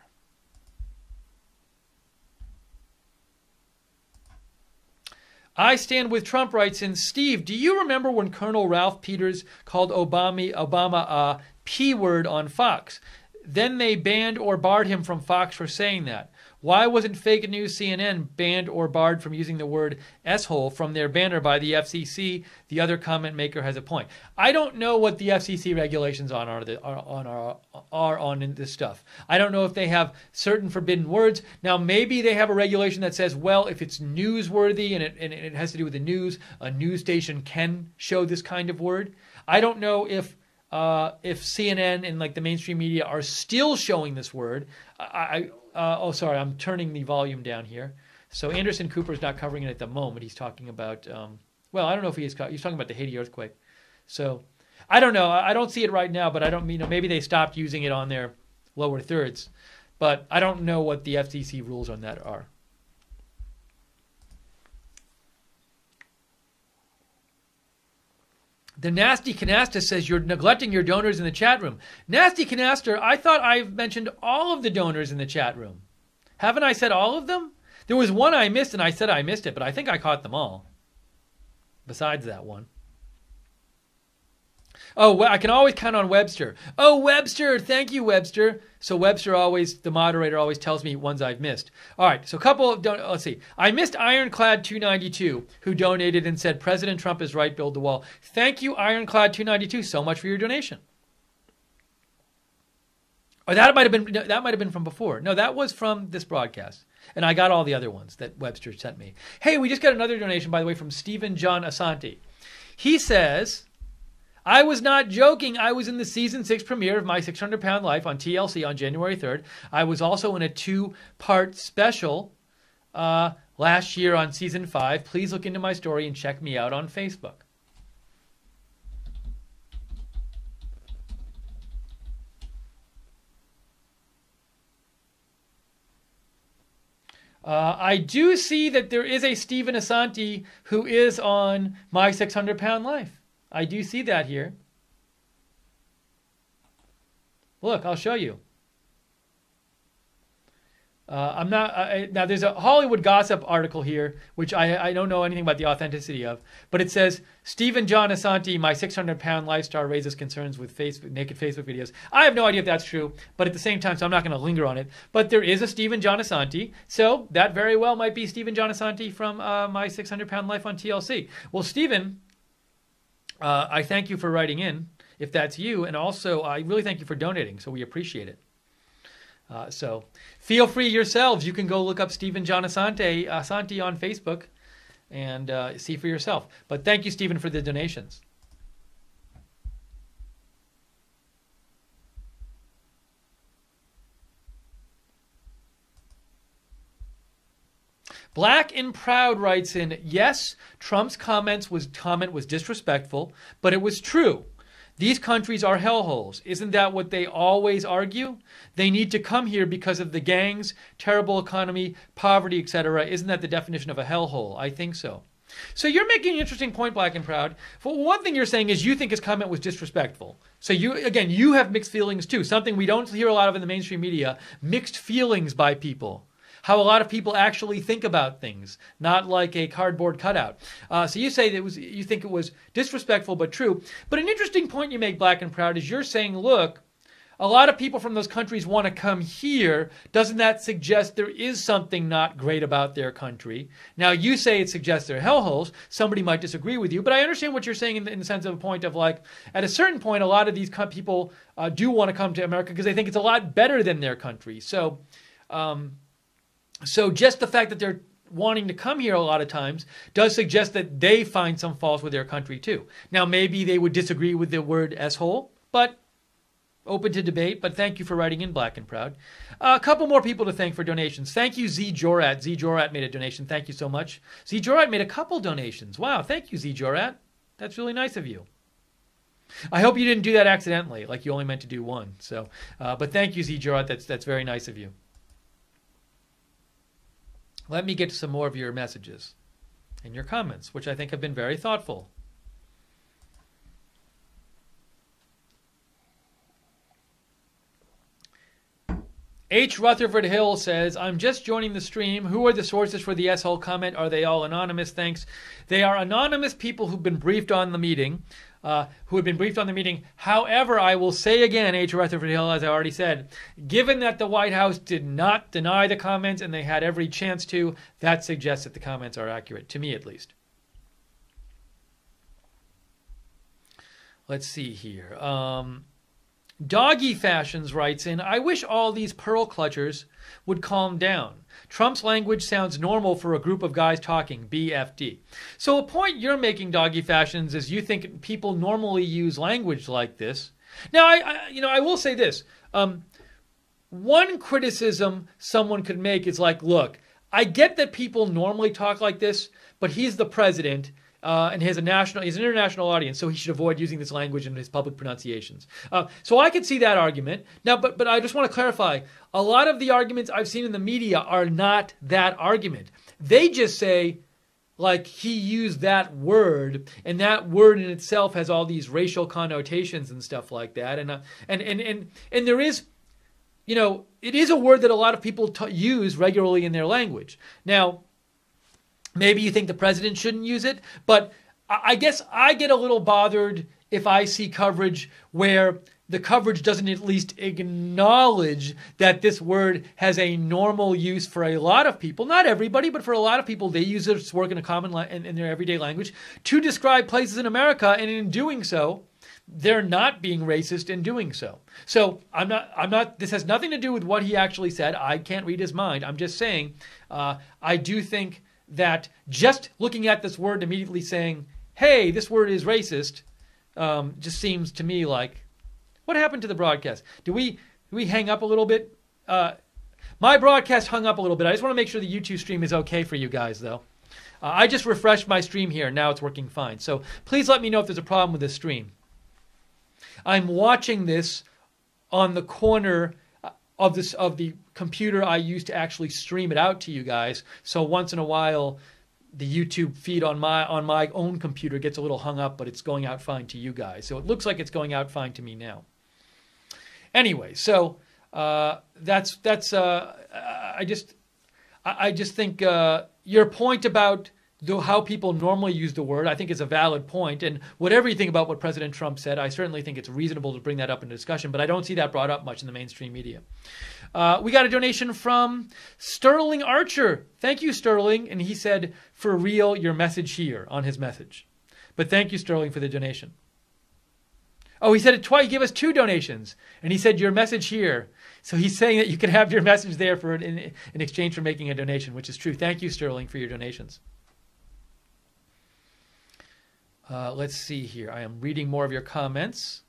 I Stand With Trump writes in, Steve, do you remember when Colonel Ralph Peters called Obama a P-word on Fox? Then they banned or barred him from Fox for saying that. Why wasn't fake news CNN banned or barred from using the word S-hole from their banner by the FCC? The other comment maker has a point. I don't know what the FCC regulations are on this stuff. I don't know if they have certain forbidden words. Now, maybe they have a regulation that says, well, if it's newsworthy and it has to do with the news, a news station can show this kind of word. I don't know if CNN and like the mainstream media are still showing this word. Sorry, I'm turning the volume down here. So Anderson Cooper is not covering it at the moment. He's talking about, well, I don't know if he's talking about the Haiti earthquake. So I don't know. I don't see it right now, but I don't mean, maybe they stopped using it on their lower thirds. But I don't know what the FCC rules on that are. The Nasty Canasta says you're neglecting your donors in the chat room. Nasty Canaster, I thought I've mentioned all of the donors in the chat room. Haven't I said all of them? There was one I missed, and I said I missed it, but I think I caught them all. Besides that one. Oh, well, I can always count on Webster. Oh, Webster, thank you, Webster. So Webster always, the moderator always tells me ones I've missed. All right, so a couple of, let's see. I missed Ironclad 292, who donated and said, President Trump is right, build the wall. Thank you, Ironclad 292, so much for your donation. Or that might have been from before. No, that was from this broadcast. And I got all the other ones that Webster sent me. Hey, we just got another donation, by the way, from Stephen John Asante. He says, I was not joking. I was in the season 6 premiere of My 600-Pound Life on TLC on January 3rd. I was also in a 2-part special last year on season 5. Please look into my story and check me out on Facebook. I do see that there is a Stephen Asante who is on My 600-Pound Life. I do see that here. Look, I'll show you. Now there's a Hollywood Gossip article here, which I don't know anything about the authenticity of, but it says, Stephen John Asante, My 600-Pound Life star, raises concerns with naked Facebook videos. I have no idea if that's true, but at the same time, so I'm not going to linger on it. But there is a Stephen John Asante, so that very well might be Stephen John Asante from My 600-Pound Life on TLC. Well, Stephen, I thank you for writing in, if that's you, and also I really thank you for donating, so we appreciate it. So feel free yourselves. You can go look up Stephen John Asante on Facebook and see for yourself. But thank you, Stephen, for the donations. Black and Proud writes in, yes, Trump's comment was disrespectful, but it was true. These countries are hellholes. Isn't that what they always argue? They need to come here because of the gangs, terrible economy, poverty, etc. Isn't that the definition of a hellhole? I think so. So you're making an interesting point, Black and Proud. For one thing you're saying is you think his comment was disrespectful. So you have mixed feelings too. Something we don't hear a lot of in the mainstream media, mixed feelings by people. how a lot of people actually think about things, not like a cardboard cutout. So you say that you think it was disrespectful but true. But an interesting point you make, Black and Proud, is you're saying, look, a lot of people from those countries want to come here. Doesn't that suggest there is something not great about their country? Now, you say it suggests they're hellholes. Somebody might disagree with you, but I understand what you're saying in the sense of a point of like, at a certain point, a lot of these people do want to come to America because they think it's a lot better than their country. So just the fact that they're wanting to come here a lot of times does suggest that they find some faults with their country too. Now, maybe they would disagree with the word S-hole, but open to debate, but thank you for writing in, Black and Proud. A couple more people to thank for donations. Thank you, Z Jorat. Z Jorat made a donation. Thank you so much. Z Jorat made a couple donations. Wow, thank you, Z Jorat. That's really nice of you. I hope you didn't do that accidentally, like you only meant to do one. So, but thank you, Z Jorat. That's very nice of you. Let me get to some more of your messages and your comments, which I think have been very thoughtful. H. Rutherford Hill says, I'm just joining the stream. Who are the sources for the S-hole comment? Are they all anonymous? Thanks. They are anonymous people who've been briefed on the meeting. However, I will say again, H. Rutherford Hill, as I already said, given that the White House did not deny the comments and they had every chance to, that suggests that the comments are accurate, to me at least. Let's see here. Doggy Fashions writes in, I wish all these pearl clutchers would calm down. Trump's language sounds normal for a group of guys talking, BFD. So a point you're making, Doggy Fashions, is you think people normally use language like this. Now, I will say this. One criticism someone could make is like, look, I get that people normally talk like this, but he's the president. And he's an international audience, so he should avoid using this language in his public pronunciations. So I could see that argument. Now, but I just want to clarify, a lot of the arguments I've seen in the media are not that argument. They just say, like, he used that word, and that word in itself has all these racial connotations and stuff like that. And there is, it is a word that a lot of people use regularly in their language. Now, maybe you think the president shouldn't use it, but I guess I get a little bothered if I see coverage where the coverage doesn't at least acknowledge that this word has a normal use for a lot of people. Not everybody, but for a lot of people, they use this word in a common in their everyday language to describe places in America, and in doing so, they're not being racist in doing so. So I'm not. This has nothing to do with what he actually said. I can't read his mind. I'm just saying I do think that just looking at this word and immediately saying, hey, this word is racist, just seems to me like, what happened to the broadcast? Do we hang up a little bit? My broadcast hung up a little bit. I just want to make sure the YouTube stream is okay for you guys, though. I just refreshed my stream here. Now it's working fine. So please let me know if there's a problem with this stream. I'm watching this on the corner of the computer I use to actually stream it out to you guys. So once in a while, the YouTube feed on my own computer gets a little hung up, but it's going out fine to you guys. So it looks like it's going out fine to me now. Anyway, so I just think your point about how people normally use the word, I think is a valid point. And whatever you think about what President Trump said, I certainly think it's reasonable to bring that up in discussion, but I don't see that brought up much in the mainstream media. We got a donation from Sterling Archer. Thank you, Sterling. And he said, for real, your message here on his message. But thank you, Sterling, for the donation. Oh, he said it twice. He gave us 2 donations. And he said, your message here. So he's saying that you can have your message there in exchange for making a donation, which is true. Thank you, Sterling, for your donations. Let's see here. I am reading more of your comments.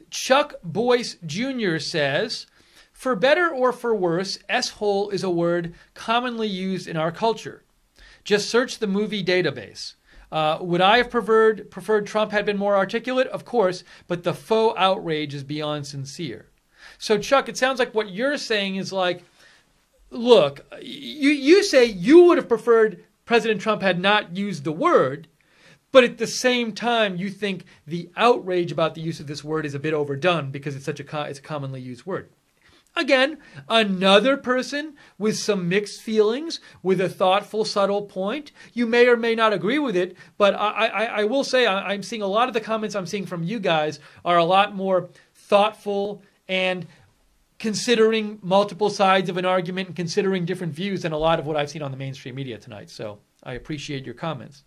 Chuck Boyce Jr. says, for better or for worse, S-hole is a word commonly used in our culture. Just search the movie database. Would I have preferred Trump had been more articulate? Of course, but the faux outrage is beyond sincere. So, Chuck, it sounds like what you're saying is like, look, you say you would have preferred President Trump had not used the word, But at the same time, you think the outrage about the use of this word is a bit overdone because it's it's a commonly used word. Again, another person with some mixed feelings, with a thoughtful, subtle point. You may or may not agree with it, but I will say I'm seeing a lot of the comments I'm seeing from you guys are a lot more thoughtful and considering multiple sides of an argument and considering different views than a lot of what I've seen on the mainstream media tonight. So I appreciate your comments.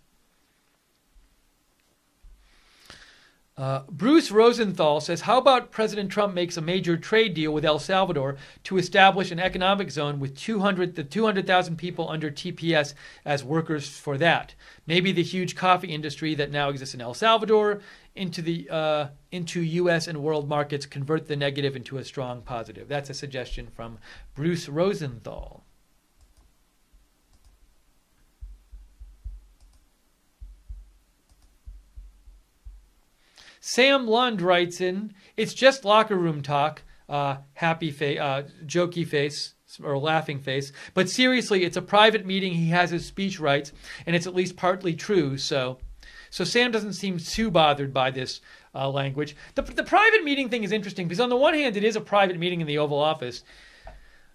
Bruce Rosenthal says, how about President Trump makes a major trade deal with El Salvador to establish an economic zone with 200,000 people under TPS as workers for that? Maybe the huge coffee industry that now exists in El Salvador into U.S. and world markets, convert the negative into a strong positive. That's a suggestion from Bruce Rosenthal. Sam Lund writes in, it's just locker room talk, happy face, jokey face, or laughing face. But seriously, it's a private meeting. He has his speech rights, and it's at least partly true. So Sam doesn't seem too bothered by this language. The private meeting thing is interesting because on the one hand, it is a private meeting in the Oval Office.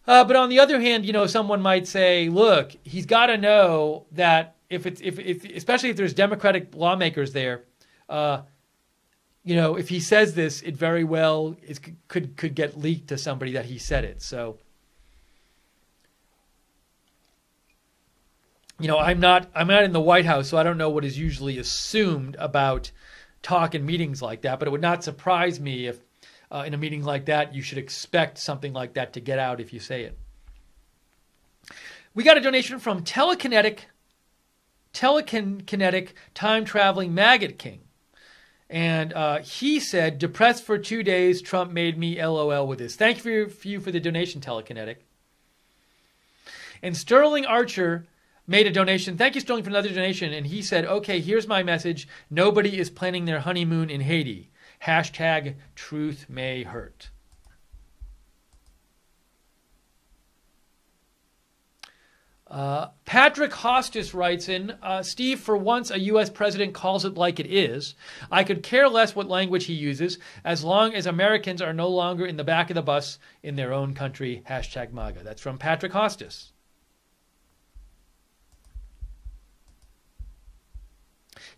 But on the other hand, someone might say, look, he's got to know that if especially if there's Democratic lawmakers there, if he says this, it very well could get leaked to somebody that he said it. So, I'm not in the White House, so I don't know what is usually assumed about talk in meetings like that. But it would not surprise me if in a meeting like that, you should expect something like that to get out if you say it. We got a donation from Telekinetic Time-Traveling Maggot King. And he said, depressed for 2 days, Trump made me LOL with this. Thank you for the donation, Telekinetic. And Sterling Archer made a donation. Thank you, Sterling, for another donation. And he said, okay, here's my message. Nobody is planning their honeymoon in Haiti. Hashtag truth may hurt. Patrick Hostis writes in, Steve, for once a U.S. president calls it like it is. I could care less what language he uses as long as Americans are no longer in the back of the bus in their own country. Hashtag MAGA. That's from Patrick Hostis.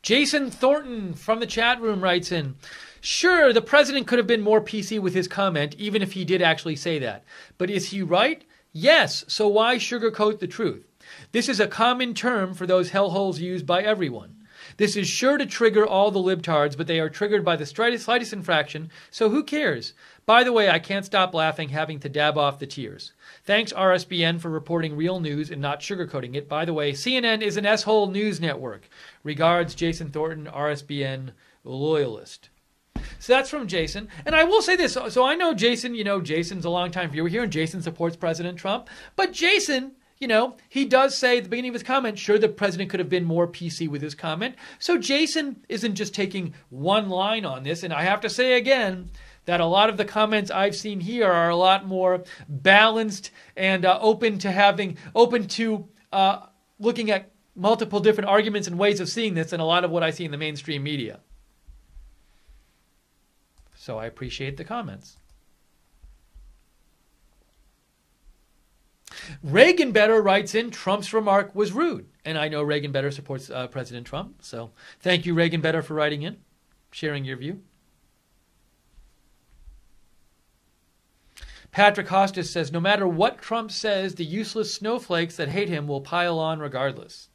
Jason Thornton from the chat room writes in, sure, the president could have been more PC with his comment, even if he did actually say that. But is he right? Yes, so why sugarcoat the truth? This is a common term for those hellholes used by everyone. This is sure to trigger all the libtards, but they are triggered by the slightest infraction, so who cares? By the way, I can't stop laughing, having to dab off the tears. Thanks, RSBN, for reporting real news and not sugarcoating it. By the way, CNN is an S-hole news network. Regards, Jason Thornton, RSBN loyalist. So that's from Jason. And I will say this. So I know Jason, Jason's a longtime viewer here, and Jason supports President Trump. But Jason, he does say at the beginning of his comment, sure, the president could have been more PC with his comment. So Jason isn't just taking one line on this. And I have to say again that a lot of the comments I've seen here are a lot more balanced and open to looking at multiple different arguments and ways of seeing this than a lot of what I see in the mainstream media. So I appreciate the comments. Reagan Better writes in, Trump's remark was rude. And I know Reagan Better supports President Trump. So thank you, Reagan Better, for writing in, sharing your view. Patrick Hostis says, no matter what Trump says, the useless snowflakes that hate him will pile on regardless.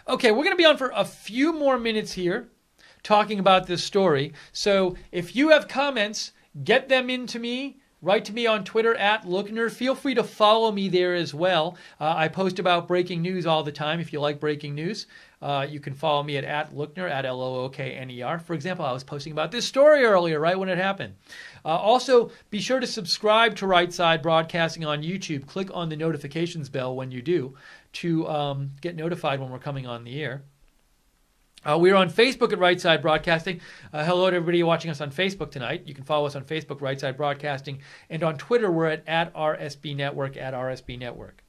Okay, we're going to be on for a few more minutes here talking about this story. So if you have comments, get them into me. Write to me on Twitter at Lookner. Feel free to follow me there as well. I post about breaking news all the time. If you like breaking news, you can follow me at Lookner, at Lookner. For example, I was posting about this story earlier, right when it happened. Also, be sure to subscribe to Right Side Broadcasting on YouTube. Click on the notifications bell when you do to get notified when we're coming on the air. We're on Facebook at Right Side Broadcasting. Hello to everybody watching us on Facebook tonight. You can follow us on Facebook, Right Side Broadcasting. And on Twitter, we're at RSB Network, at RSB Network.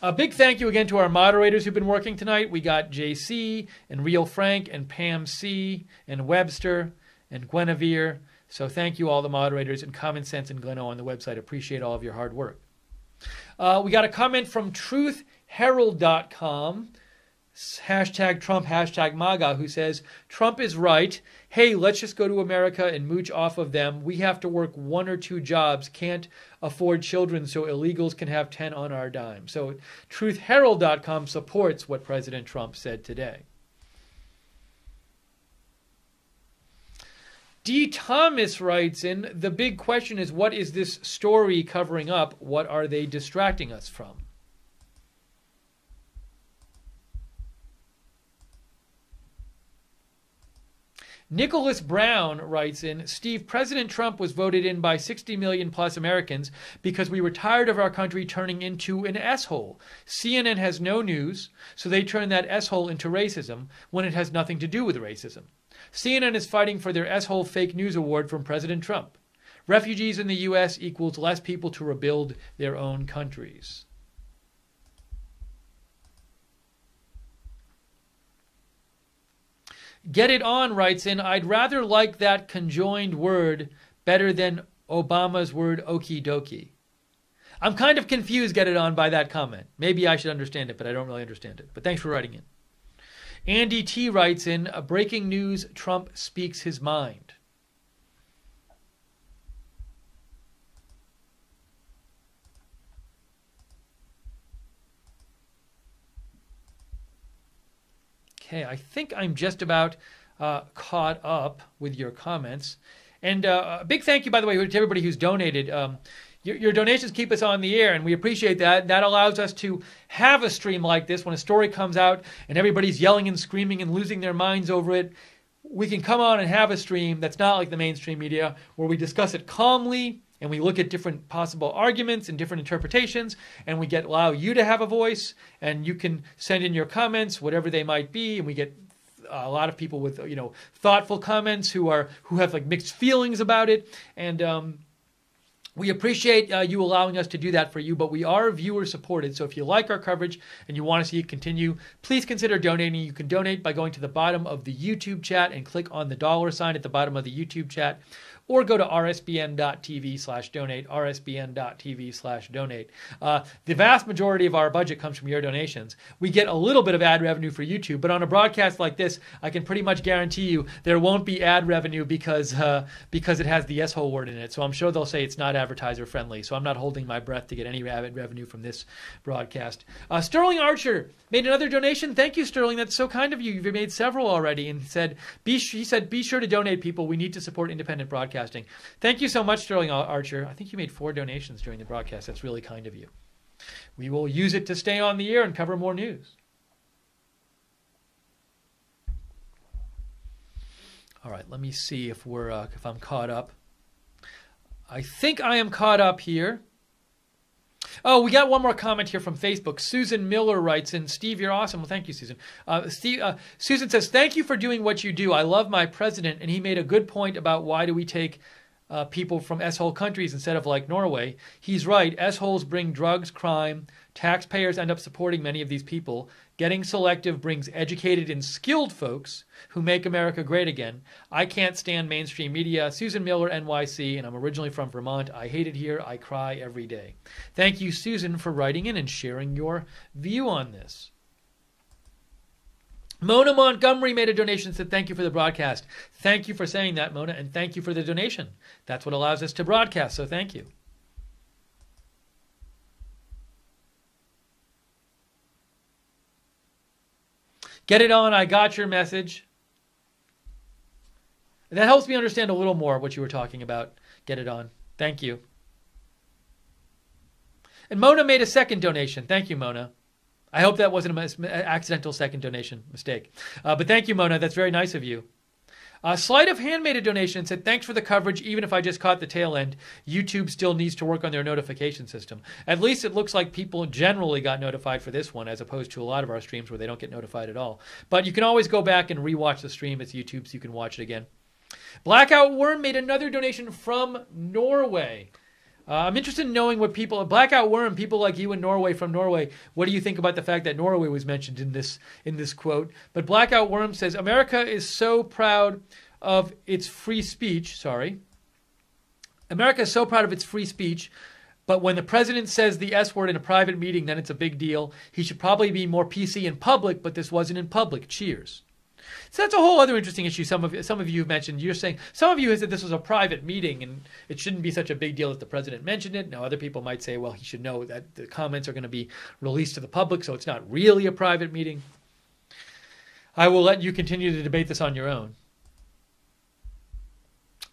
A big thank you again to our moderators who've been working tonight. We got JC and Real Frank and Pam C and Webster and Guinevere. So thank you all the moderators and Common Sense and Gleno on the website. Appreciate all of your hard work. We got a comment from truthherald.com, hashtag Trump, hashtag MAGA, who says, Trump is right. Hey, let's just go to America and mooch off of them. We have to work 1 or 2 jobs, can't afford children, so illegals can have 10 on our dime. So truthherald.com supports what President Trump said today. D. Thomas writes in, the big question is, what is this story covering up? What are they distracting us from? Nicholas Brown writes in, Steve, President Trump was voted in by 60 million plus Americans because we were tired of our country turning into an S-hole. CNN has no news, so they turn that S-hole into racism when it has nothing to do with racism. CNN is fighting for their S-hole fake news award from President Trump. Refugees in the U.S. equals less people to rebuild their own countries. Get It On writes in, I'd rather like that conjoined word better than Obama's word okie dokie. I'm kind of confused, Get It On, by that comment. Maybe I should understand it, but I don't really understand it. But thanks for writing in. Andy T. writes in, breaking news, Trump speaks his mind. Okay, I think I'm just about caught up with your comments. And a big thank you, by the way, to everybody who's donated. Your donations keep us on the air, and we appreciate that. That allows us to have a stream like this when a story comes out and everybody's yelling and screaming and losing their minds over it. We can come on and have a stream that's not like the mainstream media, where we discuss it calmly and we look at different possible arguments and different interpretations, and we allow you to have a voice, and you can send in your comments, whatever they might be, and we get a lot of people with thoughtful comments who have like mixed feelings about it, and we appreciate you allowing us to do that for you, but we are viewer supported. So if you like our coverage and you want to see it continue, please consider donating. You can donate by going to the bottom of the YouTube chat and click on the $ at the bottom of the YouTube chat, or go to rsbn.tv/donate, rsbn.tv/donate. The vast majority of our budget comes from your donations. We get a little bit of ad revenue for YouTube, but on a broadcast like this, I can pretty much guarantee you there won't be ad revenue because it has the S-hole word in it. So I'm sure they'll say it's not advertiser friendly. So I'm not holding my breath to get any ad revenue from this broadcast. Sterling Archer made another donation. Thank you, Sterling. That's so kind of you. You've made several already, and he said, be sure to donate, people. We need to support independent broadcasting. Thank you so much, Sterling Archer. I think you made 4 donations during the broadcast. That's really kind of you. We will use it to stay on the air and cover more news. All right, let me see if I'm caught up. I think I am caught up here. Oh, we got one more comment here from Facebook. Susan Miller writes in, Steve, you're awesome. Well, thank you, Susan. Susan says, thank you for doing what you do. I love my president, and he made a good point about why do we take people from S-hole countries instead of like Norway. He's right. S-holes bring drugs, crime. Taxpayers end up supporting many of these people. Getting selective brings educated and skilled folks who make America great again. I can't stand mainstream media. Susan Miller, NYC, and I'm originally from Vermont. I hate it here. I cry every day. Thank you, Susan, for writing in and sharing your view on this. Mona Montgomery made a donation and said, thank you for the broadcast. Thank you for saying that, Mona, and thank you for the donation. That's what allows us to broadcast, so thank you. Get it on. I got your message. That helps me understand a little more what you were talking about. Get it on. Thank you. And Mona made a second donation. Thank you, Mona. I hope that wasn't an accidental second donation mistake. But thank you, Mona. That's very nice of you. Sleight of Hand made a donation and said, thanks for the coverage. Even if I just caught the tail end, YouTube still needs to work on their notification system. At least it looks like people generally got notified for this one, as opposed to a lot of our streams where they don't get notified at all. But you can always go back and rewatch the stream. It's YouTube, so you can watch it again. Blackout Worm made another donation from Norway. I'm interested in knowing what people, Blackout Worm, people like you in Norway, from Norway, what do you think about the fact that Norway was mentioned in this quote? But Blackout Worm says, America is so proud of its free speech. America is so proud of its free speech, but when the president says the S word in a private meeting, then it's a big deal. He should probably be more PC in public, but this wasn't in public. Cheers. So that's a whole other interesting issue. Some of you have mentioned. You're saying some of you have said this was a private meeting and it shouldn't be such a big deal that the president mentioned it. Now other people might say, well, he should know that the comments are going to be released to the public, so it's not really a private meeting. I will let you continue to debate this on your own.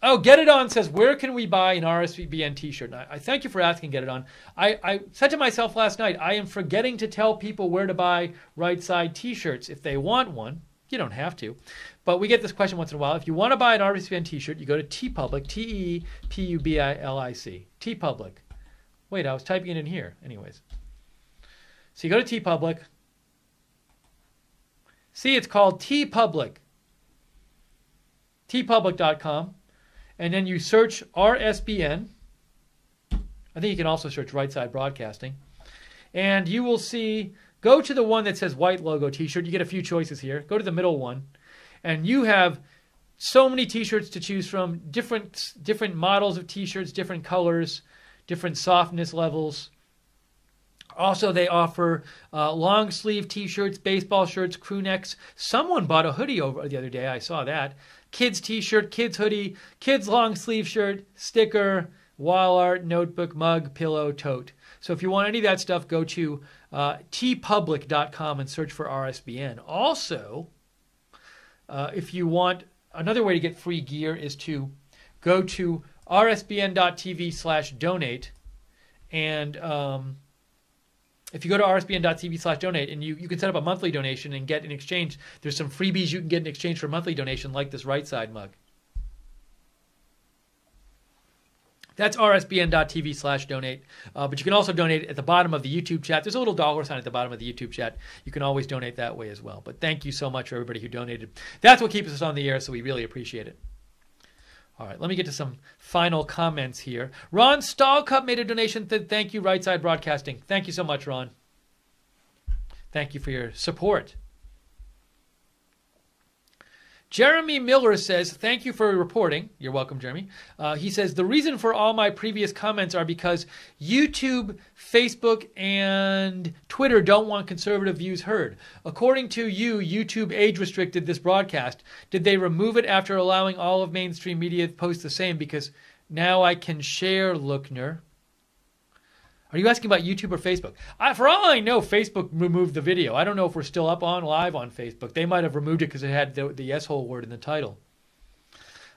Oh, Get It On says, where can we buy an RSBN t-shirt? And I thank you for asking, Get It On. I said to myself last night, I am forgetting to tell people where to buy Right Side t-shirts if they want one. You don't have to. But we get this question once in a while. If you want to buy an RSBN t-shirt, you go to TeePublic, TeePublic. TeePublic. Wait, I was typing it in here. Anyways. So you go to TeePublic. See, it's called TeePublic. TeePublic.com. And then you search RSBN. I think you can also search Right Side Broadcasting. And you will see... Go to the one that says white logo t-shirt. You get a few choices here. Go to the middle one. And you have so many t-shirts to choose from. Different models of t-shirts, different colors, different softness levels. Also, they offer long sleeve t-shirts, baseball shirts, crew necks. Someone bought a hoodie over the other day. I saw that. Kids t-shirt, kids hoodie, kids long sleeve shirt, sticker, wall art, notebook, mug, pillow, tote. So if you want any of that stuff, go to tpublic.com and search for RSBN. Also, if you want, another way to get free gear is to go to rsbn.tv/donate. And if you go to rsbn.tv/donate and you can set up a monthly donation and get in exchange, there's some freebies you can get in exchange for a monthly donation, like this Right Side mug. That's rsbn.tv/donate. But you can also donate at the bottom of the YouTube chat. There's a little dollar sign at the bottom of the YouTube chat. You can always donate that way as well. But thank you so much for everybody who donated. That's what keeps us on the air, so we really appreciate it. All right, let me get to some final comments here. Ron Stahlcup made a donation. Thank you, Right Side Broadcasting. Thank you so much, Ron. Thank you for your support. Jeremy Miller says, thank you for reporting. You're welcome, Jeremy. He says, the reason for all my previous comments are because YouTube, Facebook, and Twitter don't want conservative views heard. According to you, YouTube age restricted this broadcast. Did they remove it after allowing all of mainstream media to post the same? Because now I can share, Lookner. Are you asking about YouTube or Facebook? For all I know, Facebook removed the video. I don't know if we're still up on live on Facebook. They might have removed it because it had the S-hole word in the title.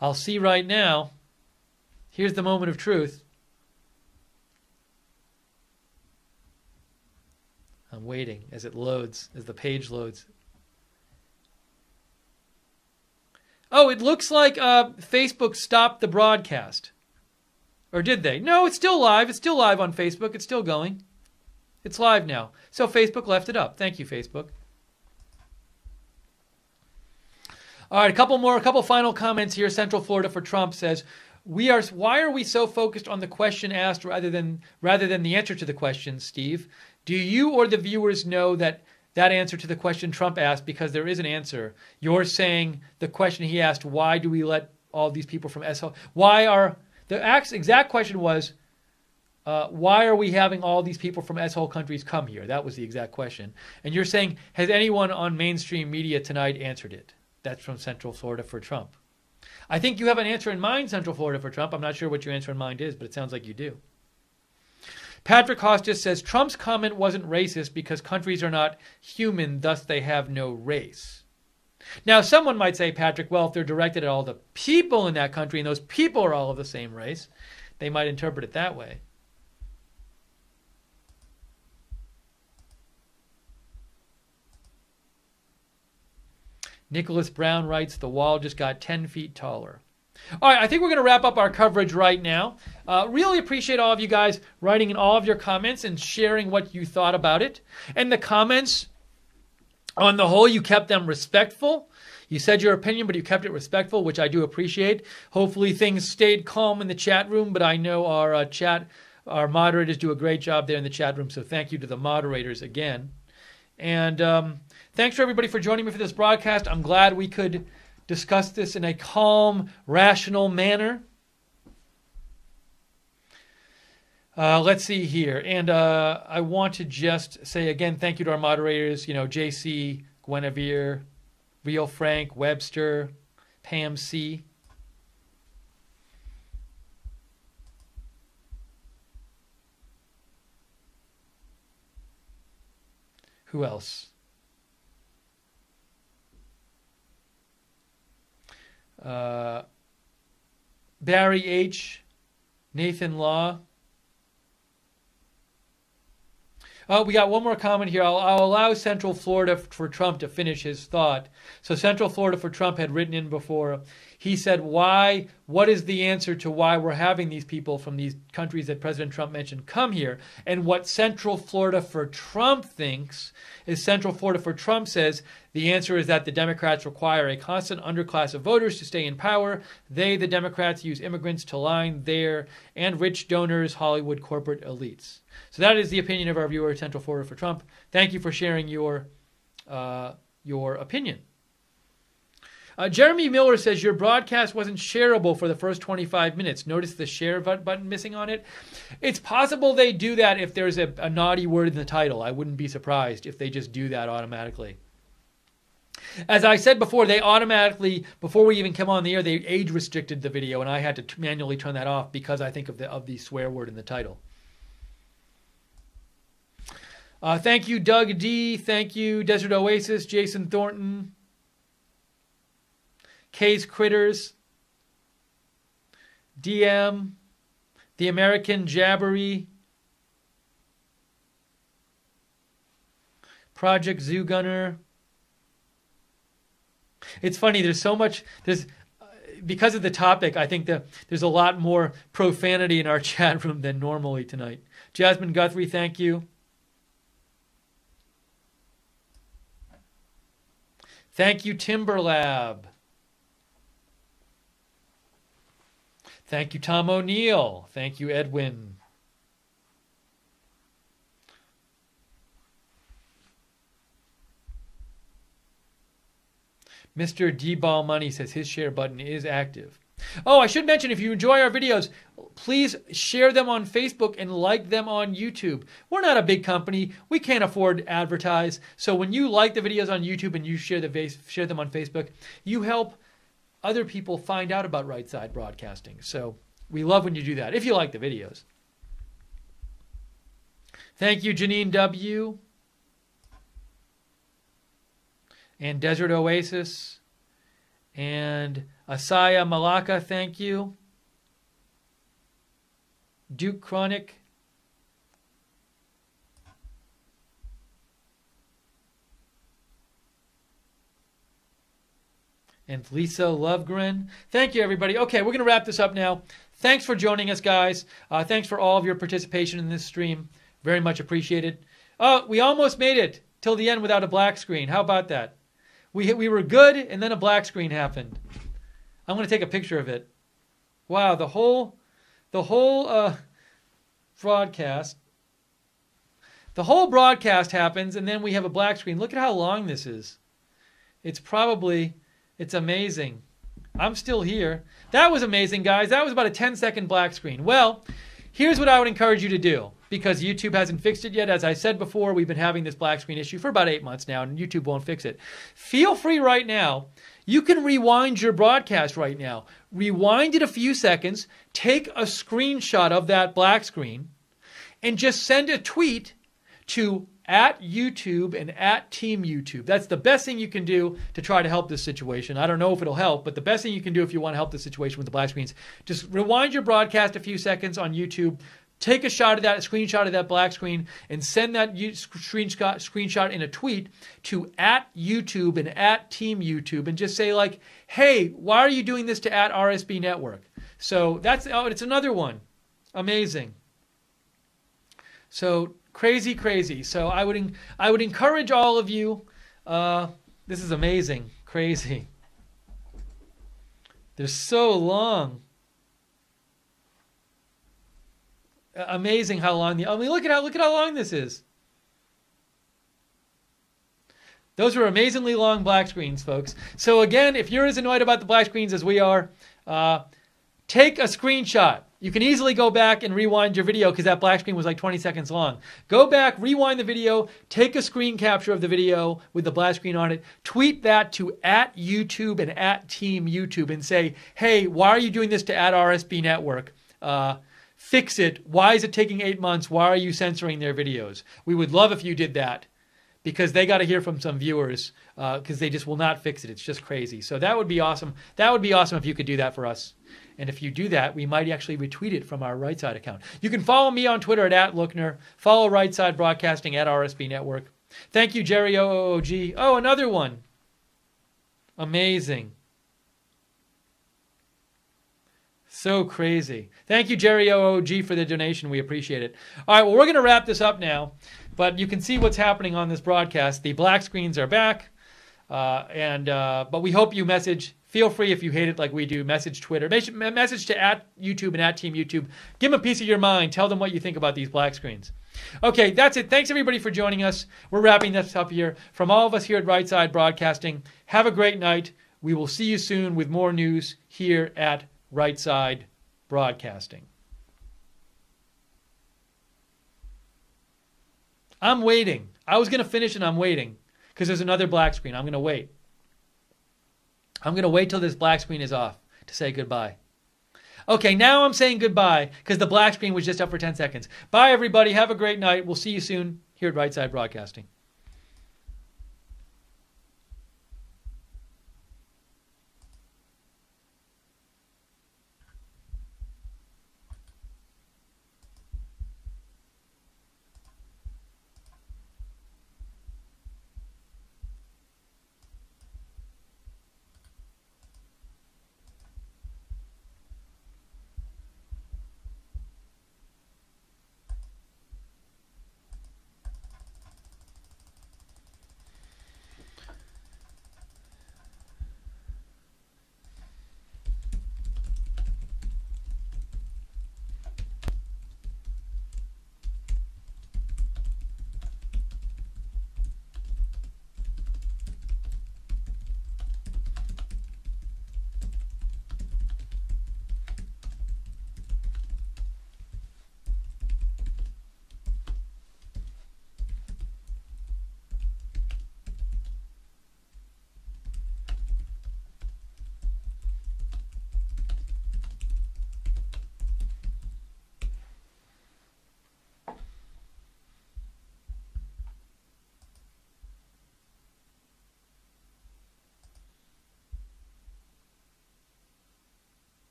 I'll see right now. Here's the moment of truth. I'm waiting as it loads, as the page loads. Oh, it looks like Facebook stopped the broadcast. Or did they? No, it's still live. It's still live on Facebook. It's still going. It's live now. So Facebook left it up. Thank you, Facebook. All right, a couple final comments here. Central Florida for Trump says, why are we so focused on the question asked rather than the answer to the question, Steve? Do you or the viewers know that answer to the question Trump asked, because there is an answer? You're saying the question he asked, why do we let all these people from S-hole? The exact question was, why are we having all these people from S-hole countries come here? That was the exact question. And you're saying, has anyone on mainstream media tonight answered it? That's from Central Florida for Trump. I think you have an answer in mind, Central Florida for Trump. I'm not sure what your answer in mind is, but it sounds like you do. Patrick Hostis says, Trump's comment wasn't racist because countries are not human, thus they have no race. Now, someone might say, Patrick, well, if they're directed at all the people in that country and those people are all of the same race, they might interpret it that way. Nicholas Brown writes, the wall just got 10 feet taller. All right, I think we're going to wrap up our coverage right now. Really appreciate all of you guys writing in all of your comments and sharing what you thought about it. And the comments, on the whole, you kept them respectful. You said your opinion, but you kept it respectful, which I do appreciate. Hopefully things stayed calm in the chat room, but I know our moderators do a great job there in the chat room, so thank you to the moderators again. And thanks for everybody for joining me for this broadcast. I'm glad we could discuss this in a calm, rational manner. Let's see here. And I want to just say again, thank you to our moderators, JC, Guinevere, Rio Frank, Webster, Pam C. Who else? Barry H., Nathan Law. We got one more comment here. I'll allow Central Florida for Trump to finish his thought. So Central Florida for Trump had written in before. He said, what is the answer to why we're having these people from these countries that President Trump mentioned come here? And what Central Florida for Trump thinks is Central Florida for Trump says the answer is that the Democrats require a constant underclass of voters to stay in power. They, the Democrats, use immigrants to line their and rich donors, Hollywood corporate elites. So that is the opinion of our viewer, Central Florida for Trump. Thank you for sharing your opinion. Jeremy Miller says your broadcast wasn't shareable for the first 25 minutes. Notice the share button missing on it. It's possible they do that if there's a naughty word in the title. I wouldn't be surprised if they just do that automatically. As I said before, they automatically, before we even come on the air, they age restricted the video, and I had to manually turn that off because I think of the swear word in the title. Thank you, Doug D. Thank you, Desert Oasis, Jason Thornton, Kay's Critters, DM, The American Jabbery, Project Zoo Gunner. It's funny, there's so much, because of the topic, I think there's a lot more profanity in our chat room than normally tonight. Jasmine Guthrie, thank you. Thank you, Timberlab. Thank you, Tom O'Neill. Thank you, Edwin. Mr. D-Ball Money says his share button is active. Oh, I should mention, if you enjoy our videos, please share them on Facebook and like them on YouTube. We're not a big company. We can't afford to advertise. So when you like the videos on YouTube and you share them on Facebook, you help other people find out about Right Side Broadcasting. So we love when you do that, if you like the videos. Thank you, Janine W. And Desert Oasis. And Asaya Malaka, thank you. Duke Chronic. And Lisa Lovegren. Thank you, everybody. Okay, we're going to wrap this up now. Thanks for joining us, guys. Thanks for all of your participation in this stream. Very much appreciated. Oh, we almost made it till the end without a black screen. How about that? We were good, and then a black screen happened. I'm going to take a picture of it. Wow, the whole broadcast. The whole broadcast happens, and then we have a black screen. Look at how long this is. It's amazing. I'm still here. That was amazing, guys. That was about a 10-second black screen. Well, here's what I would encourage you to do, because YouTube hasn't fixed it yet. As I said before, we've been having this black screen issue for about 8 months now, and YouTube won't fix it. Feel free right now. You can rewind your broadcast right now. Rewind it a few seconds, take a screenshot of that black screen, and just send a tweet to @YouTube and @Team YouTube. That's the best thing you can do to try to help this situation. I don't know if it'll help, but the best thing you can do if you want to help the situation with the black screens, just rewind your broadcast a few seconds on YouTube, take a screenshot of that black screen, and send that screenshot in a tweet to @YouTube and @Team YouTube, and just say like, hey, why are you doing this to @RSB Network? So it's another one. Amazing. So crazy. So I would encourage all of you. This is amazing. Crazy. They're so long. Amazing how long look at how long this is. Those are amazingly long black screens, folks. So again, if you're as annoyed about the black screens as we are, take a screenshot. You can easily go back and rewind your video because that black screen was like 20 seconds long. Go back, rewind the video, take a screen capture of the video with the black screen on it, tweet that to @YouTube and @Team YouTube and say, hey, why are you doing this to @RSB Network? Fix it. Why is it taking 8 months? Why are you censoring their videos? We would love if you did that because they got to hear from some viewers because they just will not fix it. It's just crazy. So that would be awesome. That would be awesome if you could do that for us. And if you do that, we might actually retweet it from our Right Side account. You can follow me on Twitter at @Lookner. Follow Right Side Broadcasting @RSB Network. Thank you, Jerry OOG. Oh, another one. Amazing. So crazy. Thank you, Jerry OOG, for the donation. We appreciate it. All right, well, we're going to wrap this up now, but you can see what's happening on this broadcast. The black screens are back, but we hope you message. Feel free, if you hate it like we do, message Twitter. Message to @YouTube and @Team YouTube. Give them a piece of your mind. Tell them what you think about these black screens. Okay, that's it. Thanks, everybody, for joining us. We're wrapping this up here. From all of us here at Right Side Broadcasting, have a great night. We will see you soon with more news here at Right Side Broadcasting. I'm waiting. I was going to finish and I'm waiting because there's another black screen. I'm going to wait. I'm going to wait till this black screen is off to say goodbye. Okay, now I'm saying goodbye because the black screen was just up for 10 seconds. Bye, everybody. Have a great night. We'll see you soon here at Right Side Broadcasting.